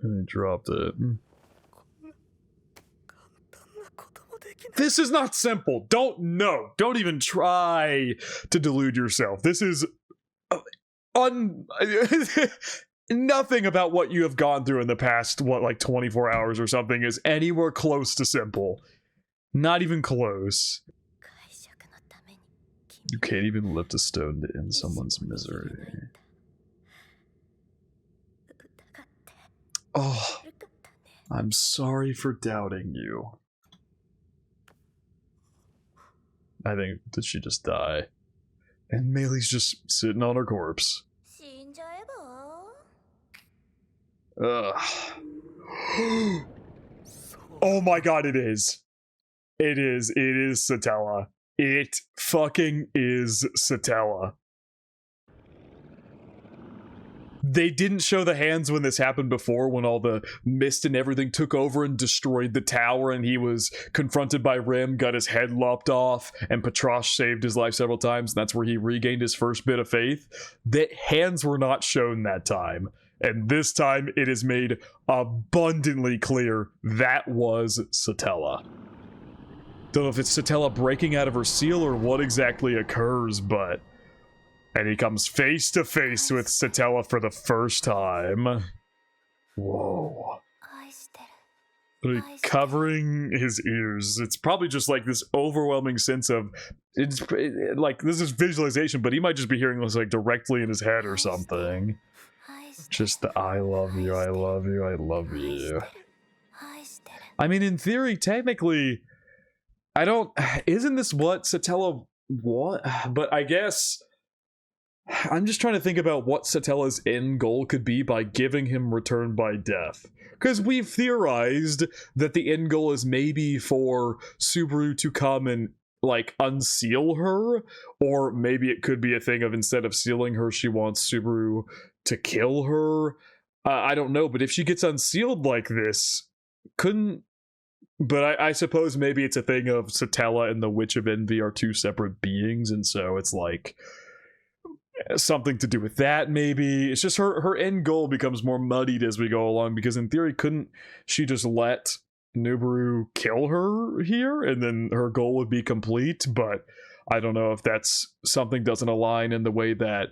I dropped it. This is not simple. Don't even try to delude yourself. This is nothing about what you have gone through in the past, like 24 hours or something is anywhere close to simple. Not even close. You can't even lift a stone to end someone's misery. Oh, I'm sorry for doubting you. I think, did she just die? And Meili's just sitting on her corpse. Ugh. Oh my god, it is. It is Satella. It fucking is Satella. They didn't show the hands when this happened before, when all the mist and everything took over and destroyed the tower, and he was confronted by Rim, got his head lopped off, and Petrosh saved his life several times, and that's where he regained his first bit of faith. The hands were not shown that time, and this time it is made abundantly clear that was Satella. Don't know if it's Satella breaking out of her seal or what exactly occurs, but... And he comes face to face with Satella for the first time. Whoa. Covering his ears. It's probably just like this overwhelming sense of... like, this is visualization, but he might just be hearing this like directly in his head or something. Just the I love you, I love you, I love you. I mean, in theory, technically... Isn't this what Satella want? But I guess... I'm just trying to think about what Satella's end goal could be by giving him return by death. Because we've theorized that the end goal is maybe for Subaru to come and, like, unseal her. Or maybe it could be a thing of instead of sealing her, she wants Subaru to kill her. I don't know, but if she gets unsealed like this, couldn't... But I suppose maybe it's a thing of Satella and the Witch of Envy are two separate beings, and so it's like... something to do with that, maybe. It's just her end goal becomes more muddied as we go along, because in theory, couldn't she just let Nubaru kill her here, and then her goal would be complete? But I don't know if that's something doesn't align in the way that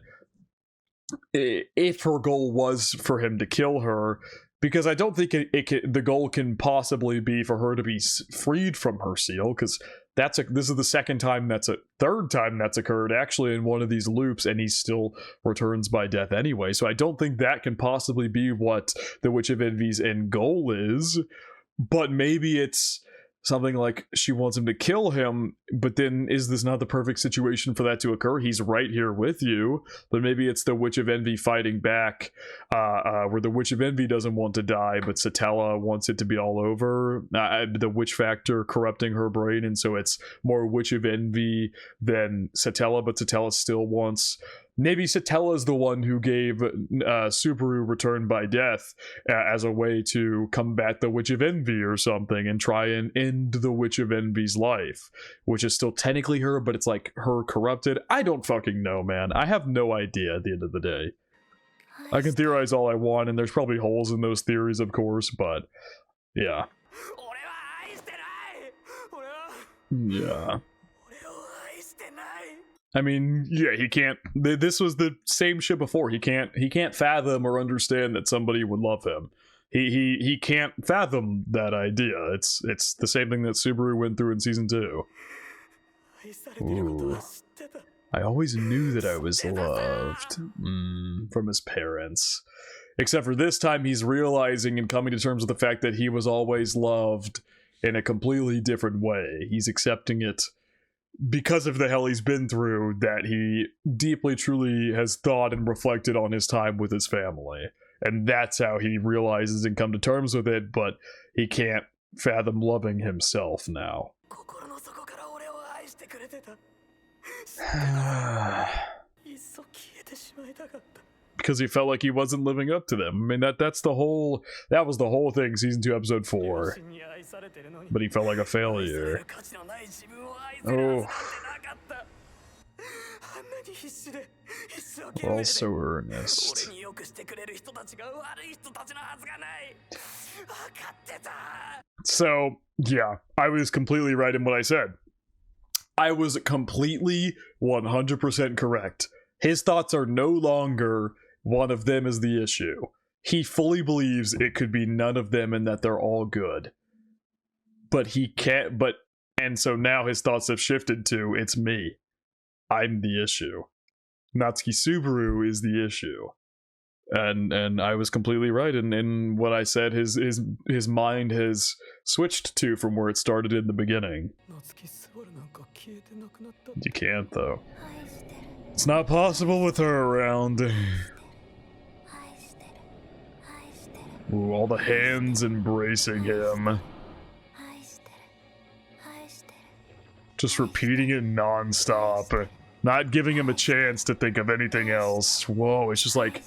if her goal was for him to kill her, because I don't think the goal can possibly be for her to be freed from her seal, because this is the third time that's occurred actually in one of these loops, and he still returns by death anyway. So I don't think that can possibly be what the Witch of Envy's end goal is, but maybe it's something like she wants him to kill him, but then is this not the perfect situation for that to occur? He's right here with you, but maybe it's the Witch of Envy fighting back, where the Witch of Envy doesn't want to die, but Satella wants it to be all over. The witch factor corrupting her brain, and so it's more Witch of Envy than Satella, but Satella still wants... Maybe Satella's the one who gave Subaru Return by Death as a way to combat the Witch of Envy or something, and try and end the Witch of Envy's life, which is still technically her, but it's like her corrupted. I don't fucking know, man. I have no idea at the end of the day. I can theorize all I want, and there's probably holes in those theories, of course, but yeah. Yeah. I mean, yeah, he can't... This was the same shit before. He can't fathom or understand that somebody would love him. He can't fathom that idea. It's the same thing that Subaru went through in season 2. Ooh. I always knew that I was loved from his parents. Except for this time, he's realizing and coming to terms with the fact that he was always loved in a completely different way. He's accepting it because of the hell he's been through, that he deeply, truly has thought and reflected on his time with his family. And that's how he realizes and come to terms with it, but he can't fathom loving himself now. Because he felt like he wasn't living up to them. I mean, that was the whole thing, season 2, episode 4. But he felt like a failure. Oh. We're all so earnest. So, yeah, I was completely right in what I said. I was completely 100% correct. His thoughts are no longer one of them is the issue. He fully believes it could be none of them and that they're all good. But he can't, and so now his thoughts have shifted to, it's me. I'm the issue. Natsuki Subaru is the issue. And I was completely right in what I said his mind has switched to from where it started in the beginning. You can't, though. It's not possible with her around. Ooh, all the hands embracing him. Just repeating it non-stop. Not giving him a chance to think of anything else. Whoa, it's just like...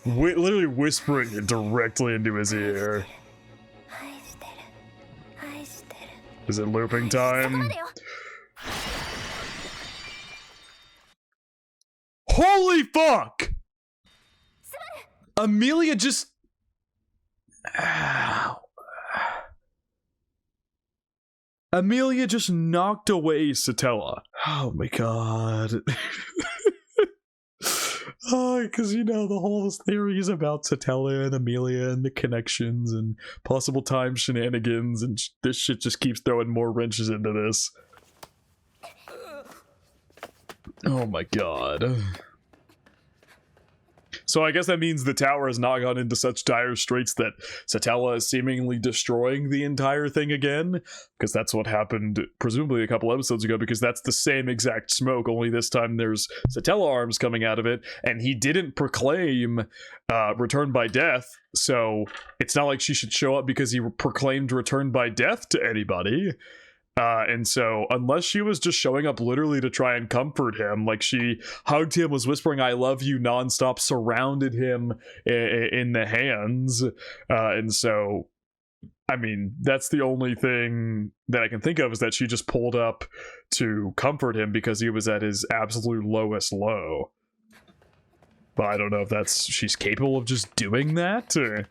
literally whispering it directly into his ear. Is it looping time? Holy fuck! Amelia just... Amelia just knocked away Satella. Oh my god. Because, you know, the whole theory is about Satella and Amelia and the connections and possible time shenanigans, and this shit just keeps throwing more wrenches into this. Oh my god. So I guess that means the tower has not gone into such dire straits that Satella is seemingly destroying the entire thing again, because that's what happened presumably a couple episodes ago, because that's the same exact smoke, only this time there's Satella arms coming out of it, and he didn't proclaim Return by Death, so it's not like she should show up because he proclaimed Return by Death to anybody. And so, unless she was just showing up literally to try and comfort him, like she hugged him, was whispering "I love you" nonstop, surrounded him in the hands, and so, I mean, that's the only thing that I can think of, is that she just pulled up to comfort him because he was at his absolute lowest low. But I don't know if she's capable of just doing that, or...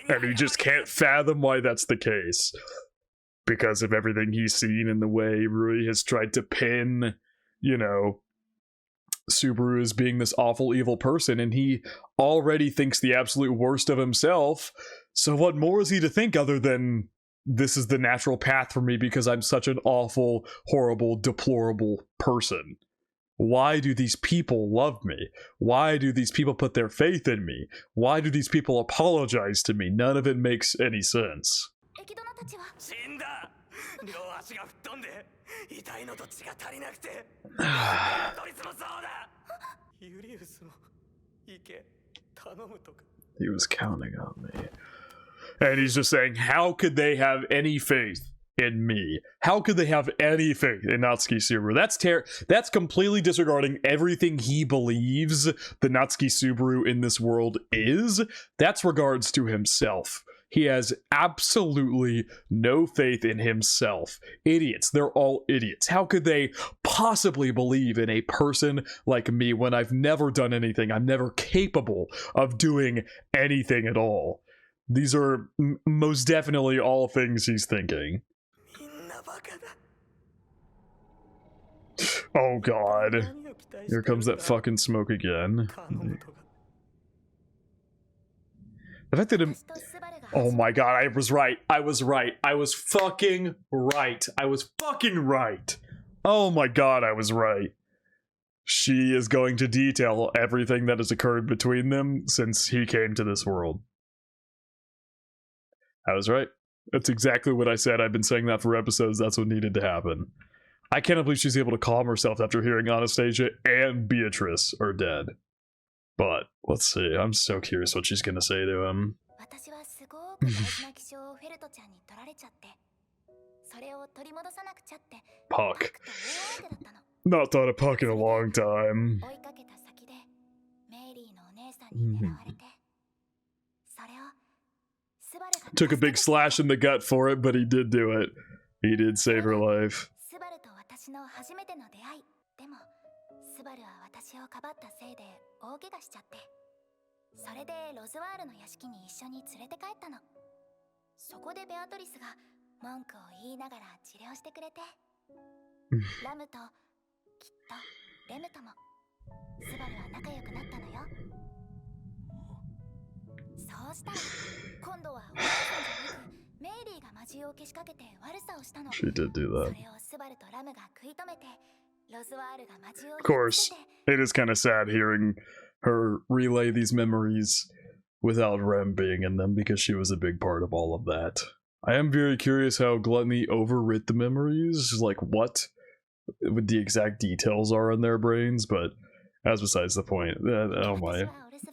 And he just can't fathom why that's the case. Because of everything he's seen and the way Rui has tried to pin, you know, Subaru as being this awful, evil person, and he already thinks the absolute worst of himself. So what more is he to think other than, this is the natural path for me because I'm such an awful, horrible, deplorable person? Why do these people love me? Why do these people put their faith in me? Why do these people apologize to me? None of it makes any sense. He was counting on me. And he's just saying, how could they have any faith in me? How could they have any faith in Natsuki Subaru? That's completely disregarding everything he believes the Natsuki Subaru in this world is. That's regards to himself. He has absolutely no faith in himself. Idiots. They're all idiots. How could they possibly believe in a person like me when I've never done anything? I'm never capable of doing anything at all. These are most definitely all things he's thinking. Oh god. Here comes that fucking smoke again. The fact that oh my god, I was right. I was right. I was fucking right. I was fucking right. Oh my god, I was right. She is going to detail everything that has occurred between them since he came to this world. I was right. That's exactly what I said. I've been saying that for episodes. That's what needed to happen. I can't believe she's able to calm herself after hearing Anastasia and Beatrice are dead. But, let's see. I'm so curious what she's gonna say to him. Puck. Not thought of Puck in a long time. Took a big slash in the gut for it, but he did do it. He did save her life. She did do that. Of course, it is kind of sad hearing her relay these memories without Rem being in them, because she was a big part of all of that. I am very curious how Gluttony overwrit the memories, like what the exact details are in their brains, but that's besides the point. Oh my,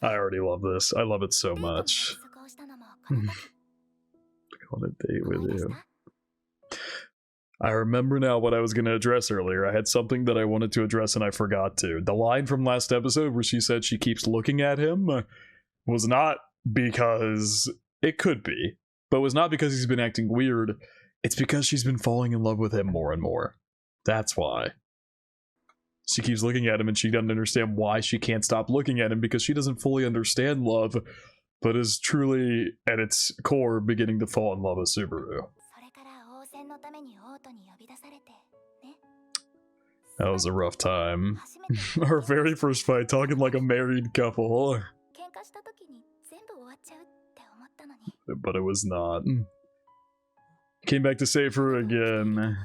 I already love this. I love it so much. On a date with you. I remember now what I was going to address earlier. I had something that I wanted to address and I forgot to. The line from last episode where she said she keeps looking at him was not because, it could be, but was not because he's been acting weird. It's because she's been falling in love with him more and more. That's why. She keeps looking at him and she doesn't understand why she can't stop looking at him, because she doesn't fully understand love, but is truly, at its core, beginning to fall in love with Subaru. That was a rough time. Our very first fight, talking like a married couple. But it was not. Came back to save her again.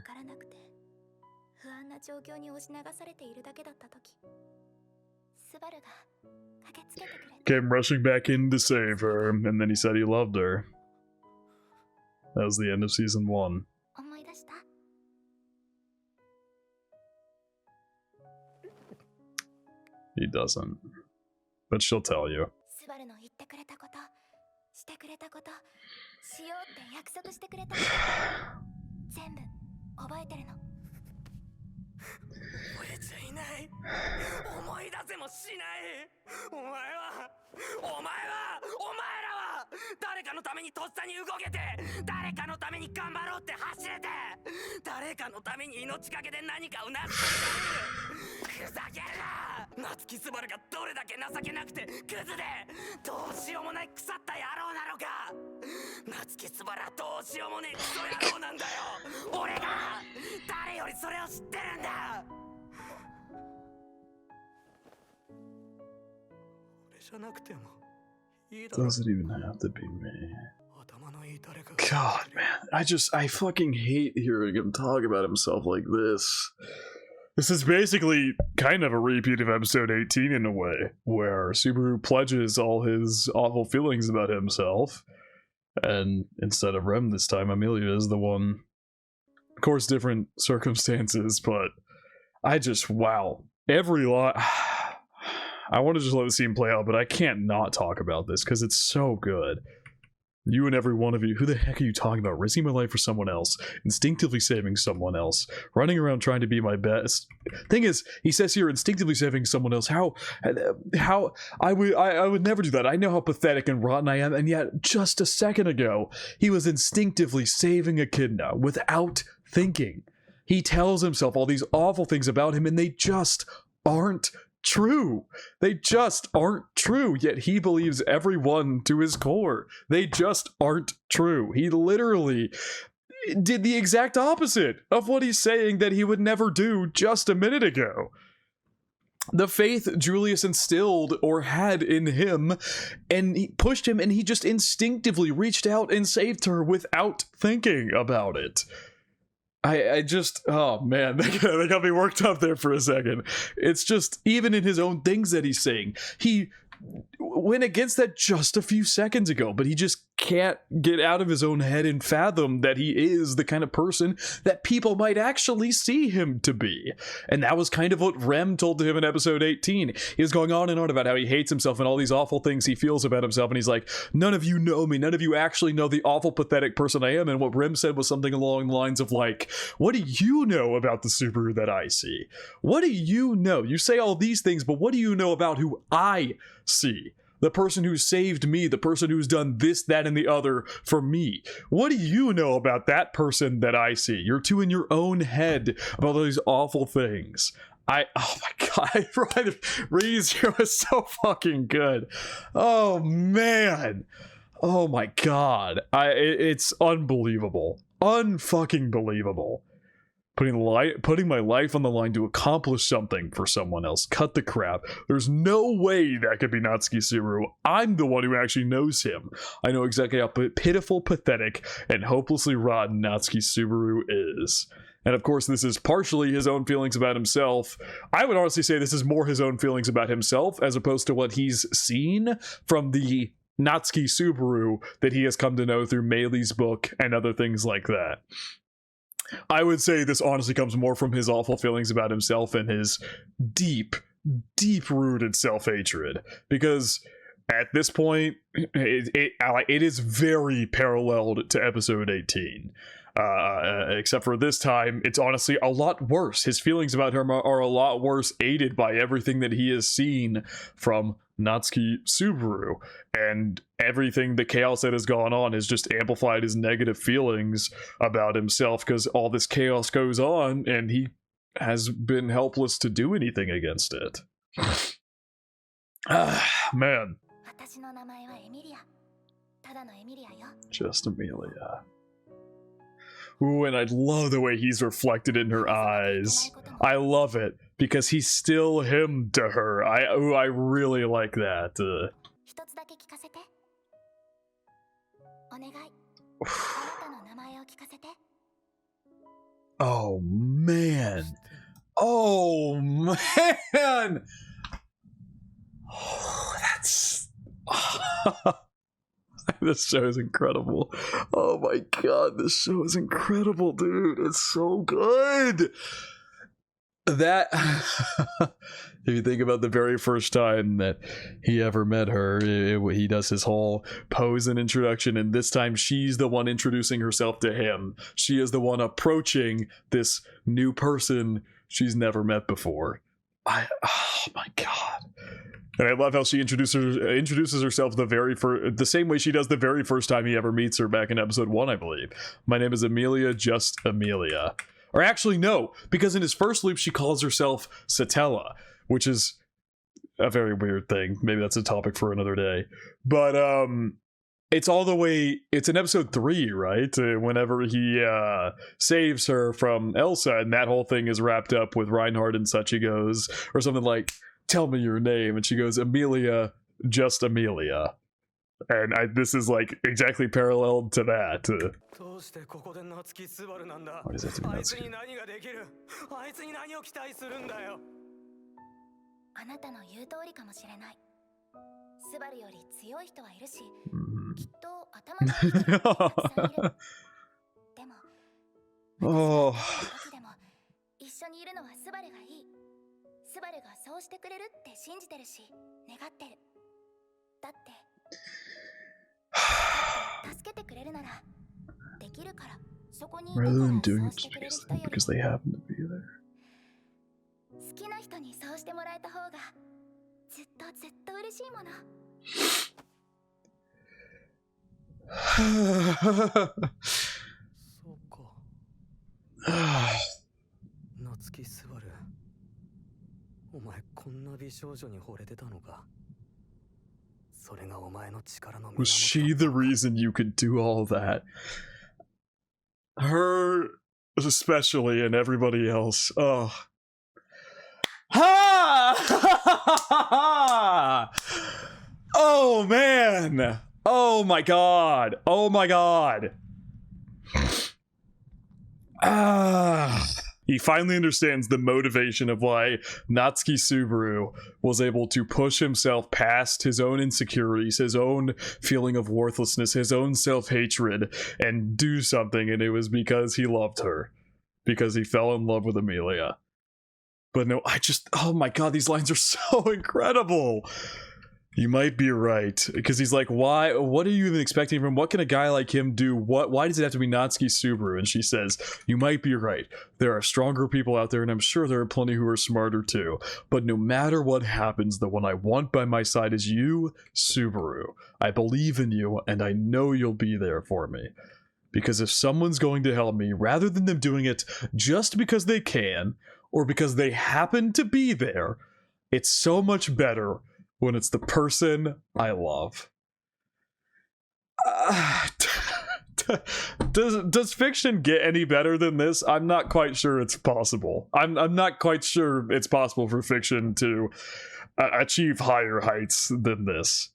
Came rushing back in to save her, and then he said he loved her. That was the end of season 1. He doesn't. But she'll tell you. 誰かのためにとっさに動けて、誰かのために頑張ろうって走れて、誰かのために命かけで何かを成し遂げる。ふざけるな。夏木すばるがどれだけ情けなくてクズでどうしようもない腐った野郎なのか。夏木すばるはどうしようもねえクソ野郎なんだよ。俺が誰よりそれを知ってるんだ。俺じゃなくてもいいだろ。 Doesn't even have to be me. God, man, I fucking hate hearing him talk about himself like this. This is basically kind of a repeat of episode 18 in a way, where Subaru pledges all his awful feelings about himself, and instead of Rem this time, Amelia is the one. Of course, different circumstances, but I just, wow. Every lot. I want to just let the scene play out, but I can't not talk about this, because it's so good. You and every one of you, who the heck are you talking about? Risking my life for someone else, instinctively saving someone else, running around trying to be my best. Thing is, he says here, instinctively saving someone else. How I would never do that. I know how pathetic and rotten I am, and yet just a second ago, he was instinctively saving Echidna without thinking. He tells himself all these awful things about him, and they just aren't true. They just aren't true, yet he believes everyone to his core. They just aren't true. He literally did the exact opposite of what he's saying that he would never do just a minute ago. The faith Julius instilled or had in him, and he pushed him, and he just instinctively reached out and saved her without thinking about it. I just, oh man, they got me worked up there for a second. It's just, even in his own things that he's saying, he went against that just a few seconds ago, but he just can't get out of his own head and fathom that he is the kind of person that people might actually see him to be. And that was kind of what Rem told to him in episode 18. He was going on and on about how he hates himself and all these awful things he feels about himself, and he's like, none of you know me, none of you actually know the awful, pathetic person I am. And what Rem said was something along the lines of like, what do you know about the Subaru that I see? What do you know? You say all these things, but what do you know about who I see? The person who saved me, the person who's done this, that, and the other for me. What do you know about that person that I see? You're too in your own head about all these awful things. Oh my god, Reese here was so fucking good. Oh man. Oh my god. It's unbelievable. Unfucking believable. Putting my life on the line to accomplish something for someone else. Cut the crap. There's no way that could be Natsuki Subaru. I'm the one who actually knows him. I know exactly how pitiful, pathetic, and hopelessly rotten Natsuki Subaru is. And of course, this is partially his own feelings about himself. I would honestly say this is more his own feelings about himself as opposed to what he's seen from the Natsuki Subaru that he has come to know through Meili's book and other things like that. I would say this honestly comes more from his awful feelings about himself and his deep, deep-rooted self-hatred. Because at this point, it is very paralleled to episode 18. Except for this time, it's honestly a lot worse. His feelings about him are a lot worse, aided by everything that he has seen from Natsuki Subaru, and everything the chaos that has gone on has just amplified his negative feelings about himself, because all this chaos goes on and he has been helpless to do anything against it. Man. Just Amelia. Ooh, and I love the way he's reflected in her eyes. I love it, because he's still him to her. I really like that. Oh, man. Oh, man. Oh, that's... This show is incredible. Oh my god, this show is incredible, dude. It's so good. That, if you think about the very first time that he ever met her, he does his whole pose and introduction, and this time she's the one introducing herself to him. She is the one approaching this new person she's never met before. Oh my god. And I love how she introduces herself the same way she does the very first time he ever meets her back in episode 1, I believe. My name is Amelia, just Amelia. Or actually, no, because in his first loop, she calls herself Satella, which is a very weird thing. Maybe that's a topic for another day. But it's in episode 3, right? Whenever he saves her from Elsa, and that whole thing is wrapped up with Reinhardt and such. He goes, or something like, tell me your name. And she goes, Amelia, just Amelia. And this is like exactly paralleled to that. What does that mean, Natsuki? あなたの言う通りかもしれない。スバルより強い人はいるし、きっと頭のいい人がたくさんいる。でも、私が時でも一緒にいるのはスバルがいい。スバルがそうしてくれるって信じてるし、願ってる。だって、助けてくれるならできるから、そこにいるからそうしてくれる人より。Because they happen to be there. 好きな人にそうしてもらえた方がずっと嬉しいもの。そうか。夏木すばる。お前こんな美少女に惚れてたのか。それがお前の力の源。Was she the reason you could do all that? Her especially, and everybody else. Oh. Ha! Oh man! Oh my god! Oh my god! He finally understands the motivation of why Natsuki Subaru was able to push himself past his own insecurities, his own feeling of worthlessness, his own self-hatred, and do something, and it was because he loved her. Because he fell in love with Amelia. But no, oh my god, these lines are so incredible. You might be right. Because he's like, why? What are you even expecting from him? What can a guy like him do? Why does it have to be Natsuki Subaru? And she says, you might be right. There are stronger people out there, and I'm sure there are plenty who are smarter too. But no matter what happens, the one I want by my side is you, Subaru. I believe in you, and I know you'll be there for me. Because if someone's going to help me, rather than them doing it just because they can, or because they happen to be there, it's so much better when it's the person I love. Does fiction get any better than this? I'm not quite sure it's possible. I'm not quite sure it's possible for fiction to achieve higher heights than this.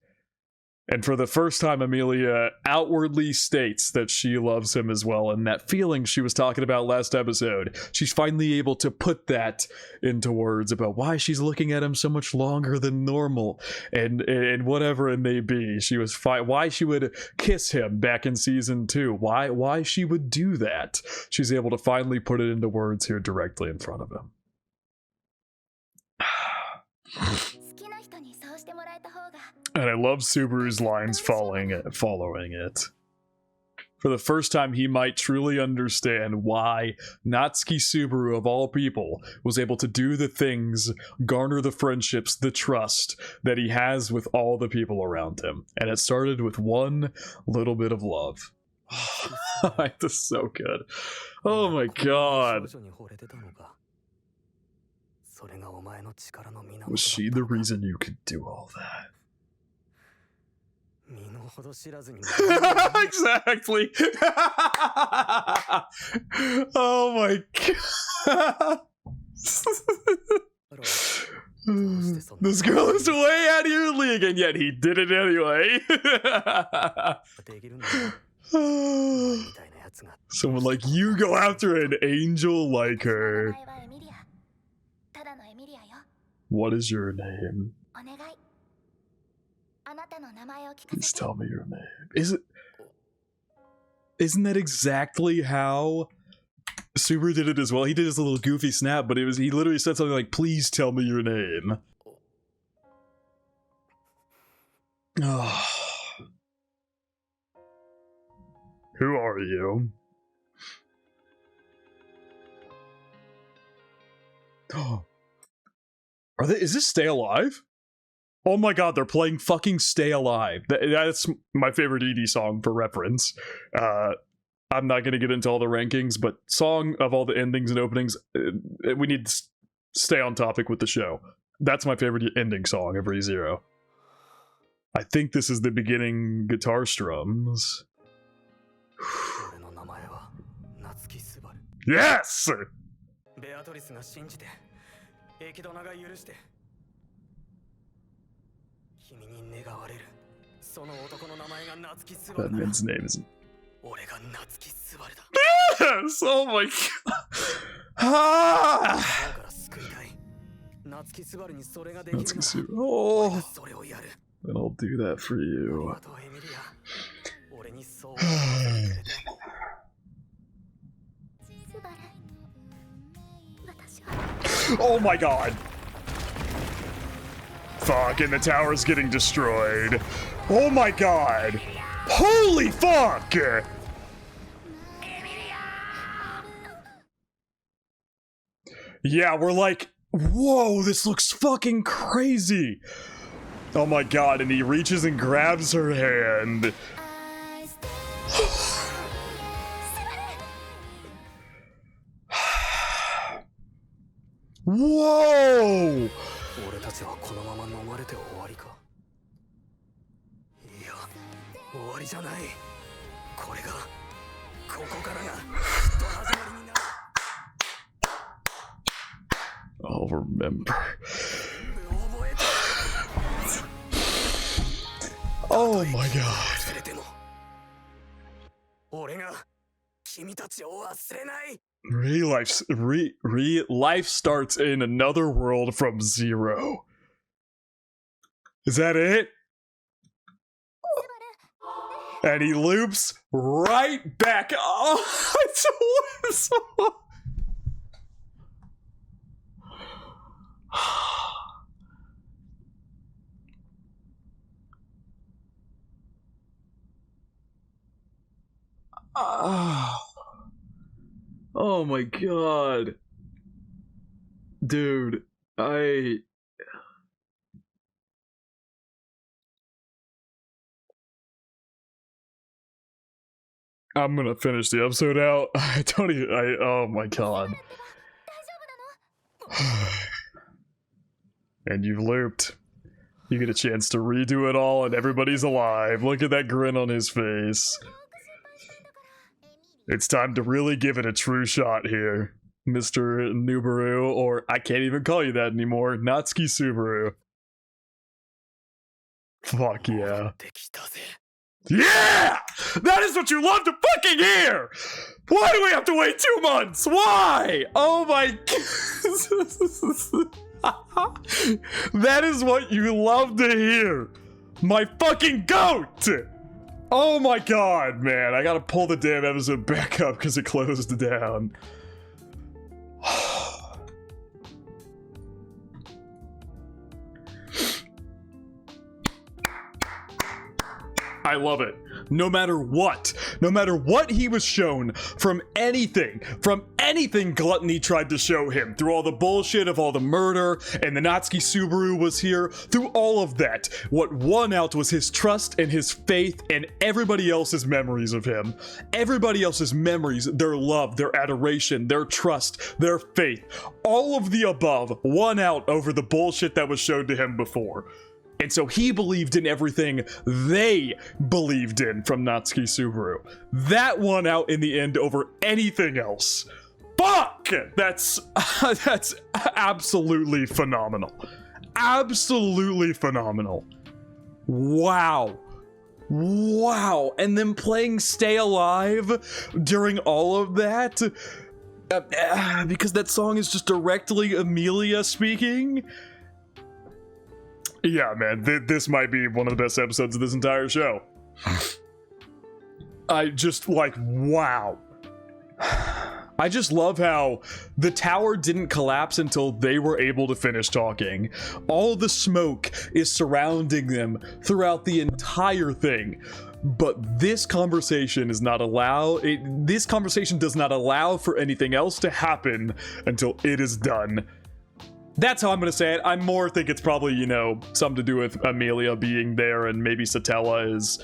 And for the first time, Amelia outwardly states that she loves him as well, and that feeling she was talking about last episode, she's finally able to put that into words about why she's looking at him so much longer than normal, and whatever it may be. She was why she would kiss him back in season 2, why she would do that. She's able to finally put it into words here directly in front of him. And I love Subaru's lines following it. For the first time, he might truly understand why Natsuki Subaru, of all people, was able to do the things, garner the friendships, the trust that he has with all the people around him. And it started with one little bit of love. This is so good. Oh my god. Was she the reason you could do all that? Exactly. Oh my god. This girl is way out of your league, and yet he did it anyway. Someone like you go after an angel like her. What is your name? Please tell me your name. Isn't that exactly how Subaru did it as well? He did his little goofy snap, but he literally said something like, please tell me your name. Oh. Who are you? Oh. Is this Stay Alive? Oh my god, they're playing fucking Stay Alive. That's my favorite ED song for reference. I'm not going to get into all the rankings, but song of all the endings and openings, we need to stay on topic with the show. That's my favorite ending song of ReZero. I think this is the beginning guitar strums. Yes! That man's name isn't. Yes! Oh my god! Ah! Natsuki, oh! Then I'll do that for you. Oh my god! Fuck, and the tower's getting destroyed. Oh my god! Holy fuck! Yeah, we're like, whoa, this looks fucking crazy. Oh my god, and he reaches and grabs her hand. Whoa! I'll remember. Oh my god. Life starts in another world from zero. Is that it? And he loops right back. Oh, it's so... Oh my god. Dude, I'm gonna finish the episode out. Oh my god. And you've looped. You get a chance to redo it all and everybody's alive. Look at that grin on his face. It's time to really give it a true shot here, Mr. Nubaru, or I can't even call you that anymore, Natsuki Subaru. Fuck yeah. Yeah! That is what you love to fucking hear! Why do we have to wait 2 months? Why? Oh my... That is what you love to hear! My fucking goat! Oh my god, man. I gotta pull the damn episode back up because it closed down. I love it. No matter what he was shown from anything Gluttony tried to show him, through all the bullshit of all the murder, and the Natsuki Subaru was here, through all of that, what won out was his trust and his faith and everybody else's memories of him. Everybody else's memories, their love, their adoration, their trust, their faith, all of the above won out over the bullshit that was shown to him before. And so he believed in everything they believed in from Natsuki Subaru. That won out in the end over anything else. Fuck! That's absolutely phenomenal. Absolutely phenomenal. Wow. Wow. And then playing Stay Alive during all of that, because that song is just directly Amelia speaking. Yeah, man, this might be one of the best episodes of this entire show. I just, like, wow. I just love how the tower didn't collapse until they were able to finish talking. All the smoke is surrounding them throughout the entire thing. But this conversation is not this conversation does not allow for anything else to happen until it is done. That's how I'm gonna say it. I more think it's probably, you know, something to do with Amelia being there and maybe Satella is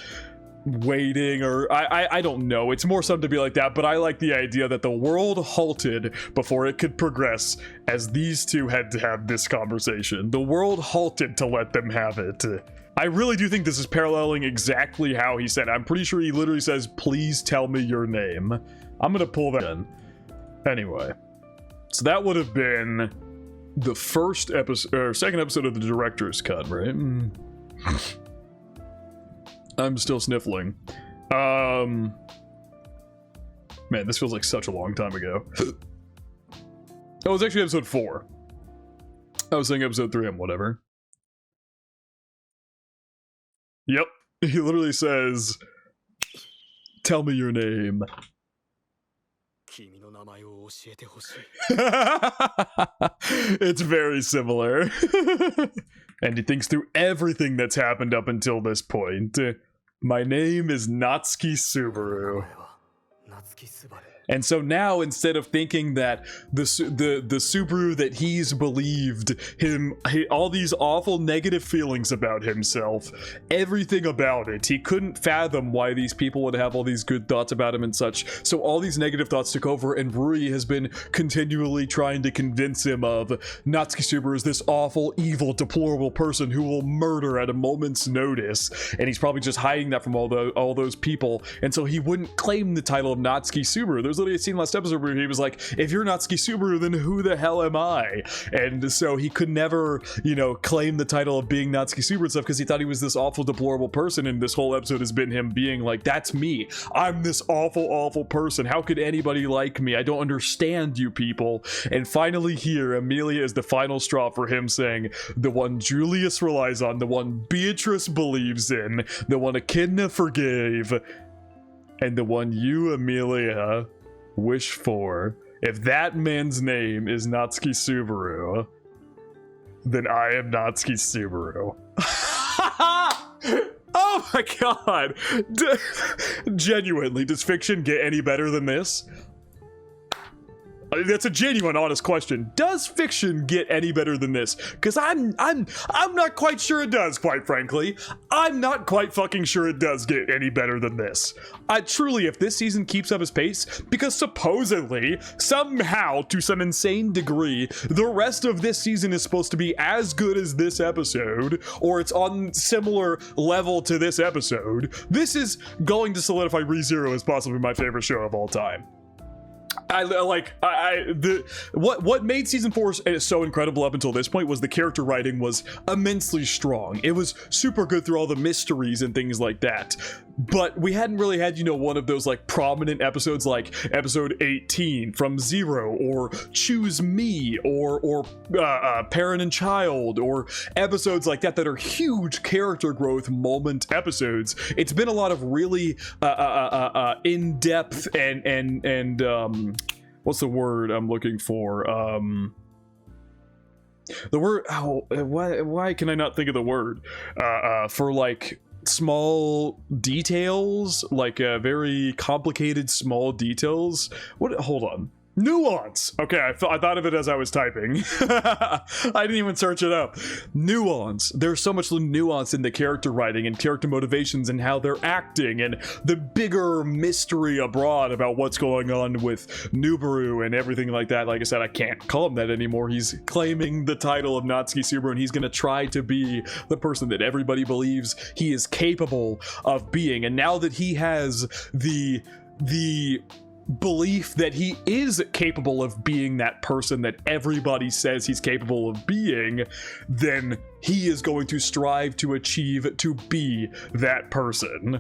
waiting, or I don't know. It's more something to be like that, but I like the idea that the world halted before it could progress as these two had to have this conversation. The world halted to let them have it. I really do think this is paralleling exactly how he said it. I'm pretty sure he literally says, please tell me your name. I'm gonna pull that in. Anyway, so that would have been the first episode, or second episode of the director's cut, right? I'm still sniffling. Man, this feels like such a long time ago. Oh, it was actually episode 4. I was saying episode 3 and whatever. Yep, he literally says, tell me your name. It's very similar. And he thinks through everything that's happened up until this point. My name is Natsuki Subaru. And so now, instead of thinking that the Subaru that he's believed all these awful negative feelings about himself, everything about it, he couldn't fathom why these people would have all these good thoughts about him and such. So all these negative thoughts took over, and Rui has been continually trying to convince him of Natsuki Subaru is this awful, evil, deplorable person who will murder at a moment's notice, and he's probably just hiding that from all those people, and so he wouldn't claim the title of Natsuki Subaru. There's literally a scene last episode where he was like, if you're Natsuki Subaru, then who the hell am I? And so he could never, you know, claim the title of being Natsuki Subaru and stuff because he thought he was this awful, deplorable person, and this whole episode has been him being like, that's me. I'm this awful, awful person. How could anybody like me? I don't understand you people. And finally here, Amelia is the final straw for him saying, the one Julius relies on, the one Beatrice believes in, the one Echidna forgave, and the one you, Amelia, wish for. If that man's name is Natsuki Subaru, then I am Natsuki Subaru. Oh my god! Genuinely, does fiction get any better than this? That's a genuine, honest question. Does fiction get any better than this? Because I'm not quite sure it does, quite frankly. I'm not quite fucking sure it does get any better than this. Truly, if this season keeps up its pace, because supposedly, somehow, to some insane degree, the rest of this season is supposed to be as good as this episode, or it's on similar level to this episode, this is going to solidify ReZero as possibly my favorite show of all time. What made season 4 so incredible up until this point was the character writing was immensely strong. It was super good through all the mysteries and things like that. But we hadn't really had, you know, one of those like prominent episodes like episode 18 from Zero, or Choose Me, or Parent and Child, or episodes like that are huge character growth moment episodes. It's been a lot of really in-depth and what's the word I'm looking for? The word, why can I not think of the word? For like small details, like very complicated small details. Hold on. Nuance. Okay, I thought of it as I was typing. I didn't even search it up. Nuance. There's so much nuance in the character writing and character motivations and how they're acting and the bigger mystery abroad about what's going on with Nubaru and everything like that. Like I said, I can't call him that anymore. He's claiming the title of Natsuki Subaru, and he's going to try to be the person that everybody believes he is capable of being. And now that he has the belief that he is capable of being that person that everybody says he's capable of being, then he is going to strive to achieve to be that person.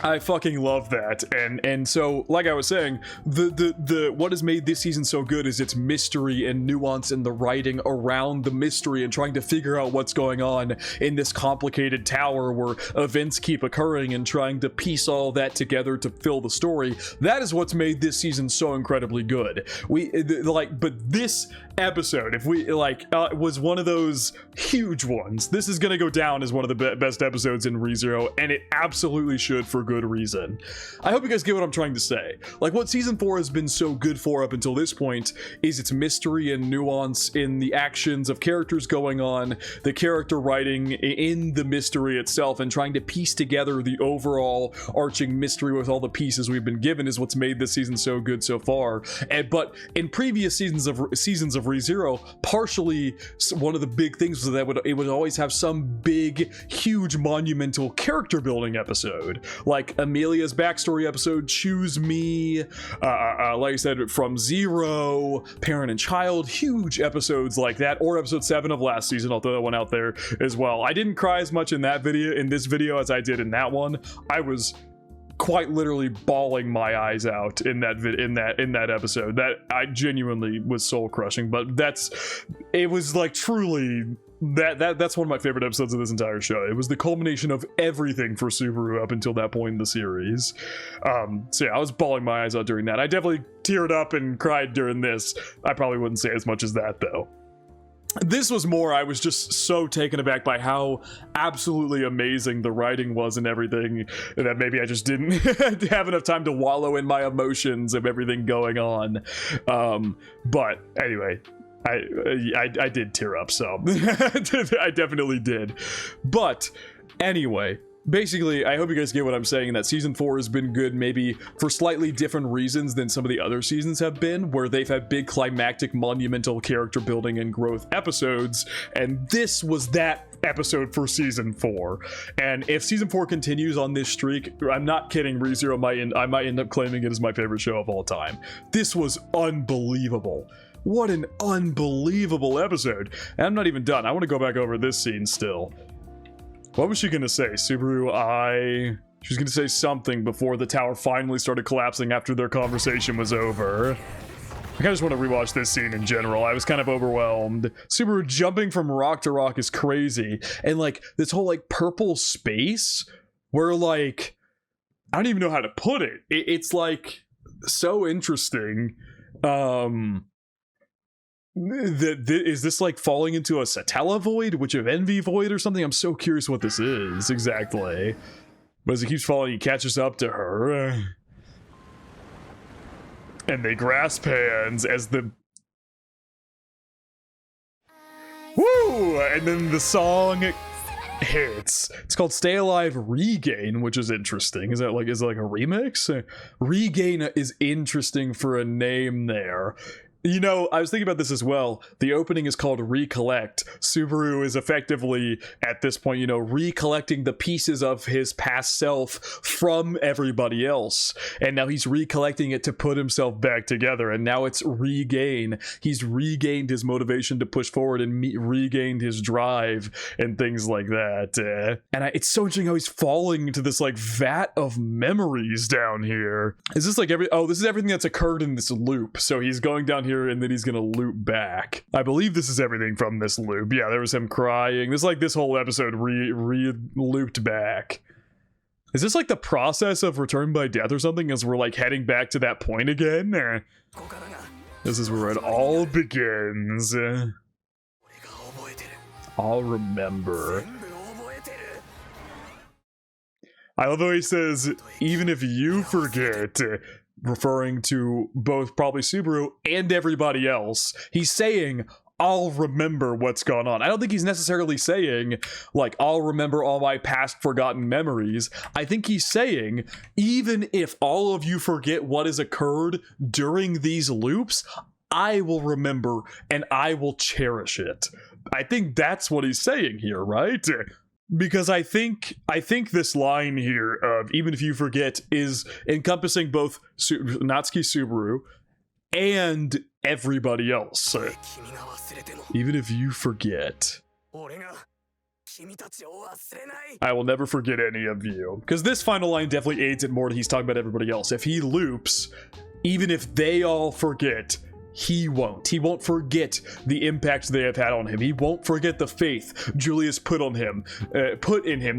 I fucking love that. And so, like I was saying, the what has made this season so good is its mystery and nuance and the writing around the mystery and trying to figure out what's going on in this complicated tower where events keep occurring and trying to piece all that together to fill the story. That is what's made this season so incredibly good. But this episode, if we was one of those huge ones. This is gonna go down as one of the best episodes in ReZero, and it absolutely should for good reason. I hope you guys get what I'm trying to say. Like, what season 4 has been so good for up until this point is its mystery and nuance in the actions of characters going on, the character writing in the mystery itself, and trying to piece together the overall arching mystery with all the pieces we've been given is what's made this season so good so far. But in previous seasons of ReZero, partially one of the big things was that it would always have some big, huge, monumental character building episode, like Amelia's backstory episode, Choose Me, like I said, From Zero, Parent and Child, huge episodes like that, or episode 7 of last season. I'll throw that one out there as well. I didn't cry as much in this video as I did in that one. I was quite literally bawling my eyes out in that episode. That I genuinely was soul crushing, but it was like truly that's one of my favorite episodes of this entire show. It was the culmination of everything for Subaru up until that point in the series. So yeah, I was bawling my eyes out during that. I definitely teared up and cried during this. I probably wouldn't say as much as that though. This was more, I was just so taken aback by how absolutely amazing the writing was and everything, that maybe I just didn't have enough time to wallow in my emotions of everything going on. But anyway, I did tear up, so I definitely did. But anyway, basically, I hope you guys get what I'm saying, that season 4 has been good maybe for slightly different reasons than some of the other seasons have been, where they've had big climactic monumental character building and growth episodes, and this was that episode for season 4. And if season 4 continues on this streak, I'm not kidding, ReZero I might end up claiming it as my favorite show of all time. This was unbelievable. What an unbelievable episode. And I'm not even done. I want to go back over this scene still. What was she gonna say? Subaru, she was gonna say something before the tower finally started collapsing after their conversation was over. I kinda just want to rewatch this scene in general. I was kind of overwhelmed. Subaru jumping from rock to rock is crazy. And like, this whole like purple space where like, I don't even know how to put it. It's like, so interesting. Is this like falling into a Satella void, which of Envy void or something? I'm so curious what this is exactly. But as he keeps falling, he catches up to her. And they grasp hands as the... Woo! And then the song hits. It's called Stay Alive Regain, which is interesting. Is it like a remix? Regain is interesting for a name there. You know, I was thinking about this as well. The opening is called Recollect. Subaru is effectively, at this point, you know, recollecting the pieces of his past self from everybody else. And now he's recollecting it to put himself back together. And now it's regain. He's regained his motivation to push forward and regained his drive and things like that. And it's so interesting how he's falling into this, like, vat of memories down here. Is this like this is everything that's occurred in this loop. So he's going down here and then he's gonna loop back. I believe this is everything from this loop. Yeah, there was him crying. This like this whole episode looped back. Is this like the process of Return by Death or something, as we're like heading back to that point again? This is where it all begins. I'll remember. I love how he says, even if you forget, referring to both probably Subaru and everybody else. He's saying, I'll remember what's gone on. I don't think he's necessarily saying, like, I'll remember all my past forgotten memories. I think he's saying, even if all of you forget what has occurred during these loops, I will remember and I will cherish it. I think that's what he's saying here, right? Because I think this line here of even if you forget is encompassing both Natsuki Subaru and everybody else. Even if you forget, I will never forget any of you. Because this final line definitely aids it more. He's talking about everybody else. If he loops, even if they all forget, he won't. He won't forget the impact they have had on him. He won't forget the faith Julius put in him,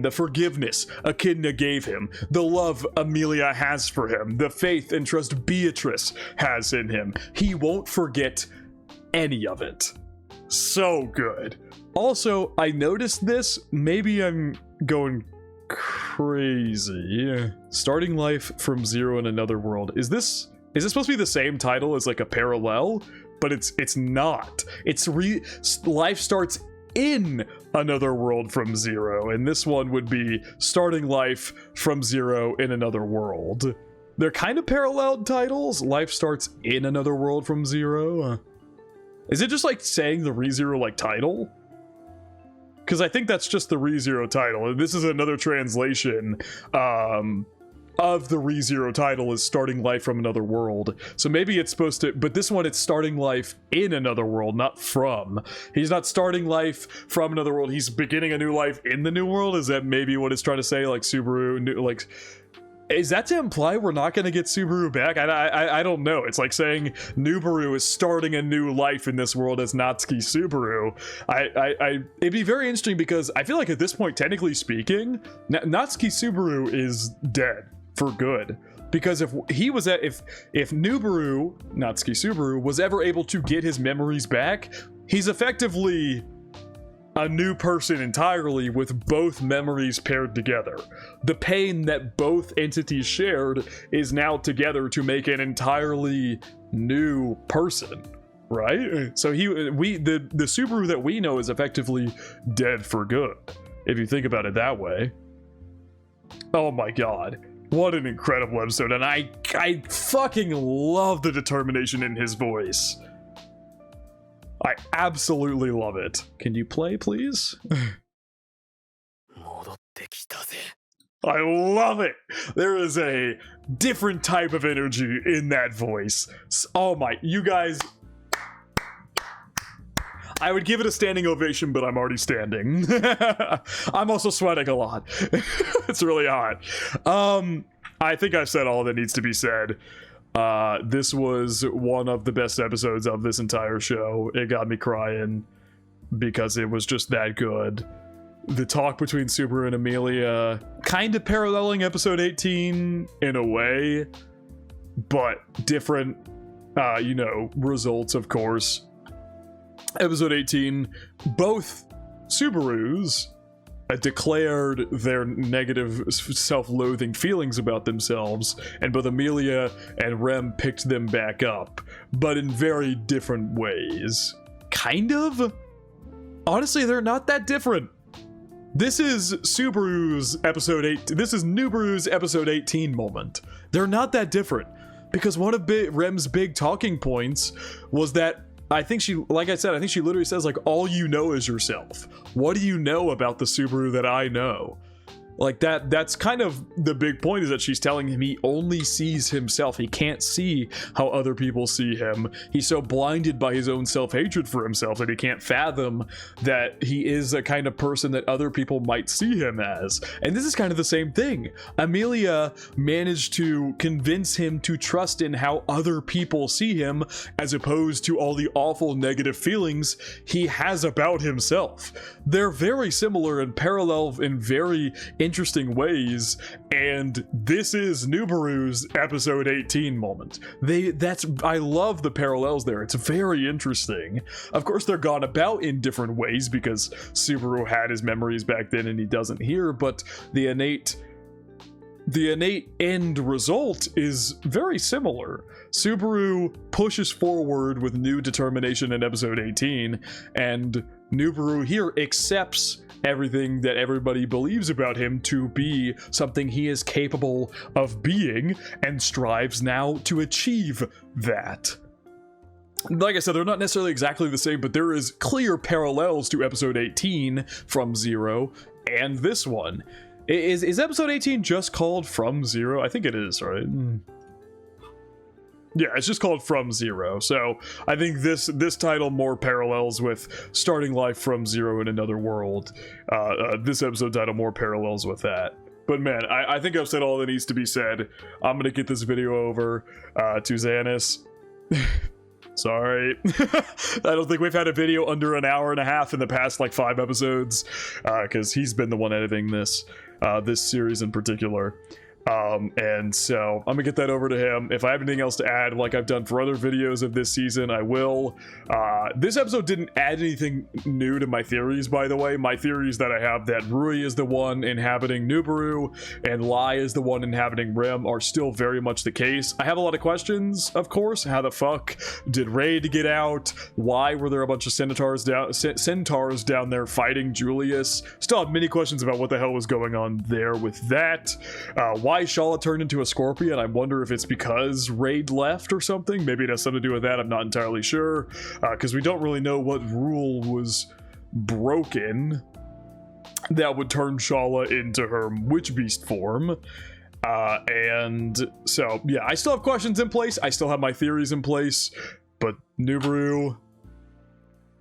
the forgiveness Echidna gave him, the love Amelia has for him, the faith and trust Beatrice has in him. He won't forget any of it. So good. Also, I noticed this. Maybe I'm going crazy. Starting life from zero in another world. Is this supposed to be the same title as like a parallel? But it's not. Life starts in another world from zero, and this one would be starting life from zero in another world. They're kind of parallel titles. Life starts in another world from zero. Is it just like saying the ReZero like title? Because I think that's just the ReZero title. This is another translation of the ReZero title is starting life from another world. So maybe it's supposed to, but this one it's starting life in another world, not from. He's not starting life from another world. He's beginning a new life in the new world. Is that maybe what it's trying to say? Like Subaru, like, is that to imply we're not going to get Subaru back? I don't know. It's like saying Nubaru is starting a new life in this world as Natsuki Subaru. It'd be very interesting because I feel like at this point, technically speaking, Natsuki Subaru is dead for good. Because if Nubaru, Natsuki Subaru, was ever able to get his memories back, he's effectively a new person entirely with both memories paired together. The pain that both entities shared is now together to make an entirely new person, right? So the Subaru that we know is effectively dead for good, if you think about it that way. Oh my god. What an incredible episode, and I fucking love the determination in his voice. I absolutely love it. Can you play, please? I love it. There is a different type of energy in that voice. Oh my, you guys. I would give it a standing ovation, but I'm already standing. I'm also sweating a lot. It's really hot. I think I've said all that needs to be said. This was one of the best episodes of this entire show. It got me crying because it was just that good. The talk between Subaru and Amelia, kind of paralleling episode 18 in a way, but different, results, of course. Episode 18, both Subarus declared their negative self-loathing feelings about themselves, and both Amelia and Rem picked them back up, but in very different ways. Kind of? Honestly, they're not that different. This is Subaru's episode 8. This is Nubaru's episode 18 moment. They're not that different, because one of Rem's big talking points was that I think she literally says, like, all you know is yourself. What do you know about the Subaru that I know? Like, that's kind of the big point, is that she's telling him he only sees himself. He can't see how other people see him. He's so blinded by his own self-hatred for himself that he can't fathom that he is a kind of person that other people might see him as. And this is kind of the same thing. Amelia managed to convince him to trust in how other people see him, as opposed to all the awful negative feelings he has about himself. They're very similar and parallel in very interesting ways, and this is Nubaru's episode 18 moment. I love the parallels there. It's very interesting. Of course, they're gone about in different ways because Subaru had his memories back then and he doesn't here, but the innate end result is very similar. Subaru pushes forward with new determination in episode 18, and Nubaru here accepts everything that everybody believes about him to be something he is capable of being, and strives now to achieve that. Like I said, they're not necessarily exactly the same, but there is clear parallels to episode 18 from Zero and this one. Is episode 18 just called From Zero? I think it is, right? Yeah, it's just called From Zero. So I think this title more parallels with starting life from zero in another world. This episode title more parallels with that. But man, I think I've said all that needs to be said. I'm going to get this video over to Xaniss. Sorry. I don't think we've had a video under an hour and a half in the past like 5 episodes, because he's been the one editing this series in particular. And so I'm gonna get that over to him. If I have anything else to add, like I've done for other videos of this season, I will. This episode didn't add anything new to my theories, by the way. My theories that I have that Rui is the one inhabiting Nubaru and Lai is the one inhabiting Rim are still very much the case. I have a lot of questions, of course. How the fuck did Raid get out? Why were there a bunch of centaurs down there fighting Julius? Still have many questions about what the hell was going on there with that. Why Shala turned into a scorpion, I wonder if it's because Raid left or something. Maybe it has something to do with that, I'm not entirely sure. Because we don't really know what rule was broken that would turn Shala into her witch beast form. And so, yeah, I still have questions in place. I still have my theories in place. But Nubaru,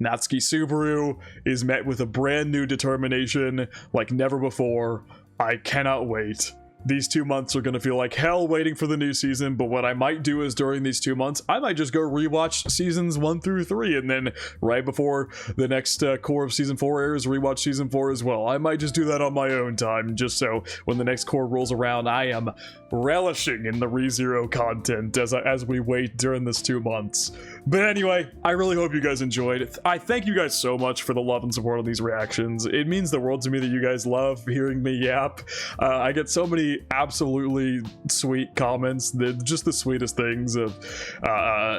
Natsuki Subaru is met with a brand new determination like never before. I cannot wait. These 2 months are going to feel like hell waiting for the new season, but what I might do is during these 2 months, I might just go rewatch seasons 1 through 3, and then right before the next core of season 4 airs, rewatch season 4 as well. I might just do that on my own time, just so when the next core rolls around, I am relishing in the ReZero content as we wait during this 2 months. But anyway, I really hope you guys enjoyed it. I thank you guys so much for the love and support on these reactions. It means the world to me that you guys love hearing me yap. I get so many absolutely sweet comments, just the sweetest things of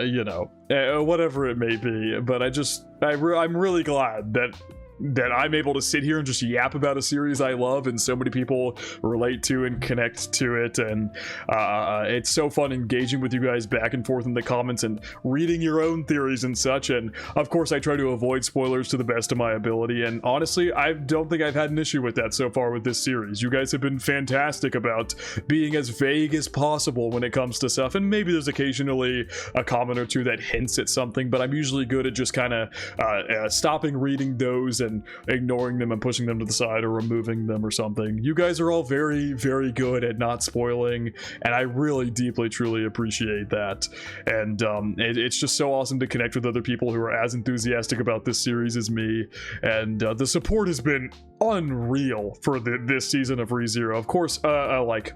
you know, whatever it may be. But I'm really glad that I'm able to sit here and just yap about a series I love and so many people relate to and connect to it, and it's so fun engaging with you guys back and forth in the comments and reading your own theories and such. And of course I try to avoid spoilers to the best of my ability, and honestly I don't think I've had an issue with that so far with this series. You guys have been fantastic about being as vague as possible when it comes to stuff, and maybe there's occasionally a comment or two that hints at something, but I'm usually good at just kind of stopping reading those and ignoring them and pushing them to the side or removing them or something. You guys are all very, very good at not spoiling, and I really deeply, truly appreciate that. And it's just so awesome to connect with other people who are as enthusiastic about this series as me, and the support has been unreal for this season of ReZero. Of course, like,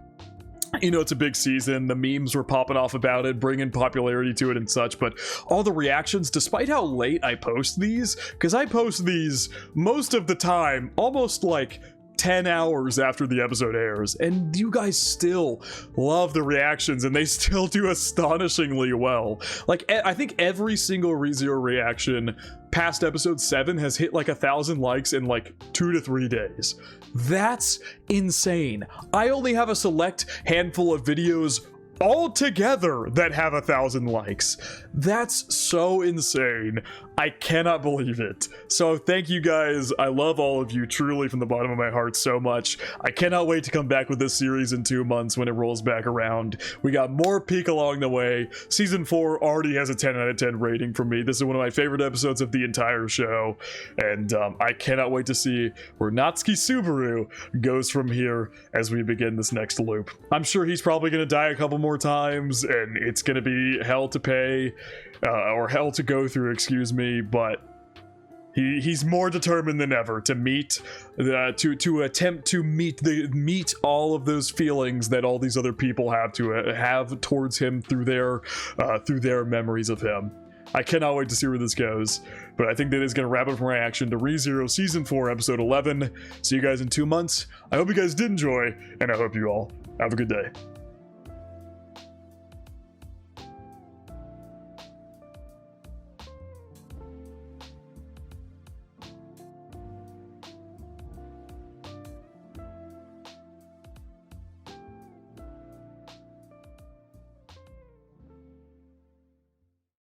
you know, it's a big season, the memes were popping off about it, bringing popularity to it and such, but all the reactions, despite how late I post these, because I post these most of the time almost like 10 hours after the episode airs, and you guys still love the reactions, and they still do astonishingly well. Like, I think every single ReZero reaction past episode 7 has hit like 1,000 likes in like 2 to 3 days. That's insane. I only have a select handful of videos all together that have 1,000 likes. That's so insane. I cannot believe it. So thank you guys. I love all of you truly from the bottom of my heart so much. I cannot wait to come back with this series in 2 months when it rolls back around. We got more peak along the way. Season 4 already has a 10 out of 10 rating from me. This is one of my favorite episodes of the entire show, and I cannot wait to see where Natsuki Subaru goes from here as we begin this next loop. I'm sure he's probably going to die a couple more times, and it's going to be hell to pay, or hell to go through, excuse me, but he's more determined than ever to attempt to meet all of those feelings that all these other people have towards him through their memories of him. I cannot wait to see where this goes, but I think that is going to wrap up my reaction to ReZero Season 4, Episode 11. See you guys in 2 months. I hope you guys did enjoy, and I hope you all have a good day.